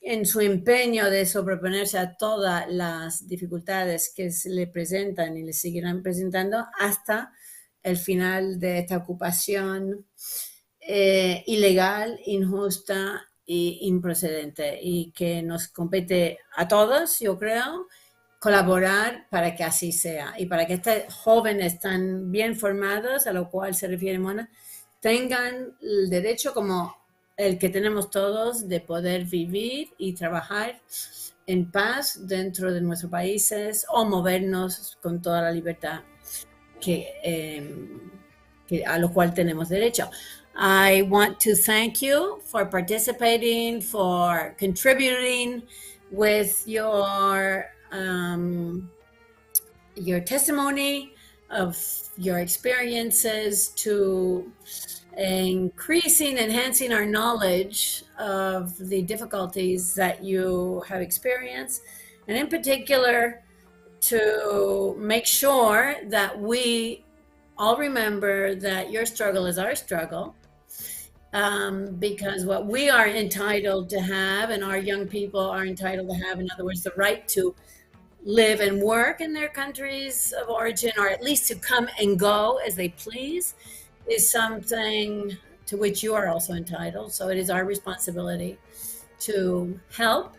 en su empeño de sobreponerse a todas las dificultades que se le presentan y le seguirán presentando hasta el final de esta ocupación ilegal, injusta e improcedente, y que nos compete a todos, yo creo, colaborar para que así sea y para que estos jóvenes tan bien formados, a lo cual se refiere Mona, tengan el derecho como el que tenemos todos de poder vivir y trabajar en paz dentro de nuestros países o movernos con toda la libertad que a lo cual tenemos derecho. I want to thank you for participating, for contributing with your testimony of your experiences to enhancing our knowledge of the difficulties that you have experienced, and in particular, to make sure that we all remember that your struggle is our struggle, because what we are entitled to have, and our young people are entitled to have, in other words, the right to live and work in their countries of origin, or at least to come and go as they please, is something to which you are also entitled. So it is our responsibility to help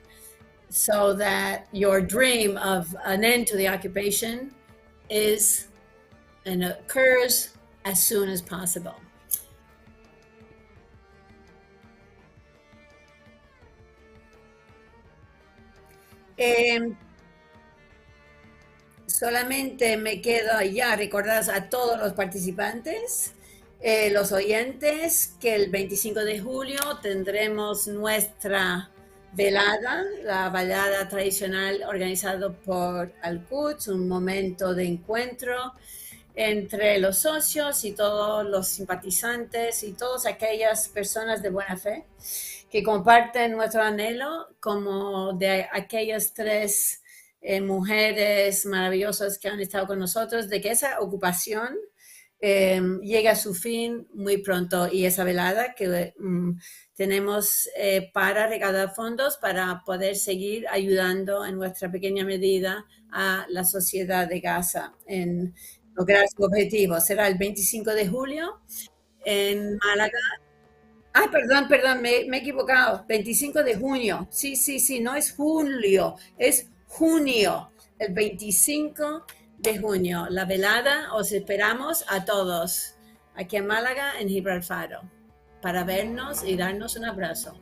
so that your dream of an end to the occupation is and occurs as soon as possible. Solamente me quedo ya recordar a todos los participantes los oyentes que el 25 de julio tendremos nuestra velada, la velada tradicional organizada por Al-Quds, un momento de encuentro entre los socios y todos los simpatizantes y todas aquellas personas de buena fe que comparten nuestro anhelo como de aquellas tres mujeres maravillosas que han estado con nosotros, de que esa ocupación llega a su fin muy pronto y esa velada que tenemos para recaudar fondos para poder seguir ayudando en nuestra pequeña medida a la sociedad de Gaza en lograr su objetivo. Será el 25 de julio en Málaga. Ay, perdón, me he equivocado. 25 de junio. Sí, no es julio, es junio. El 25 de junio. La velada, os esperamos a todos aquí en Málaga, en Gibraltar, para vernos y darnos un abrazo.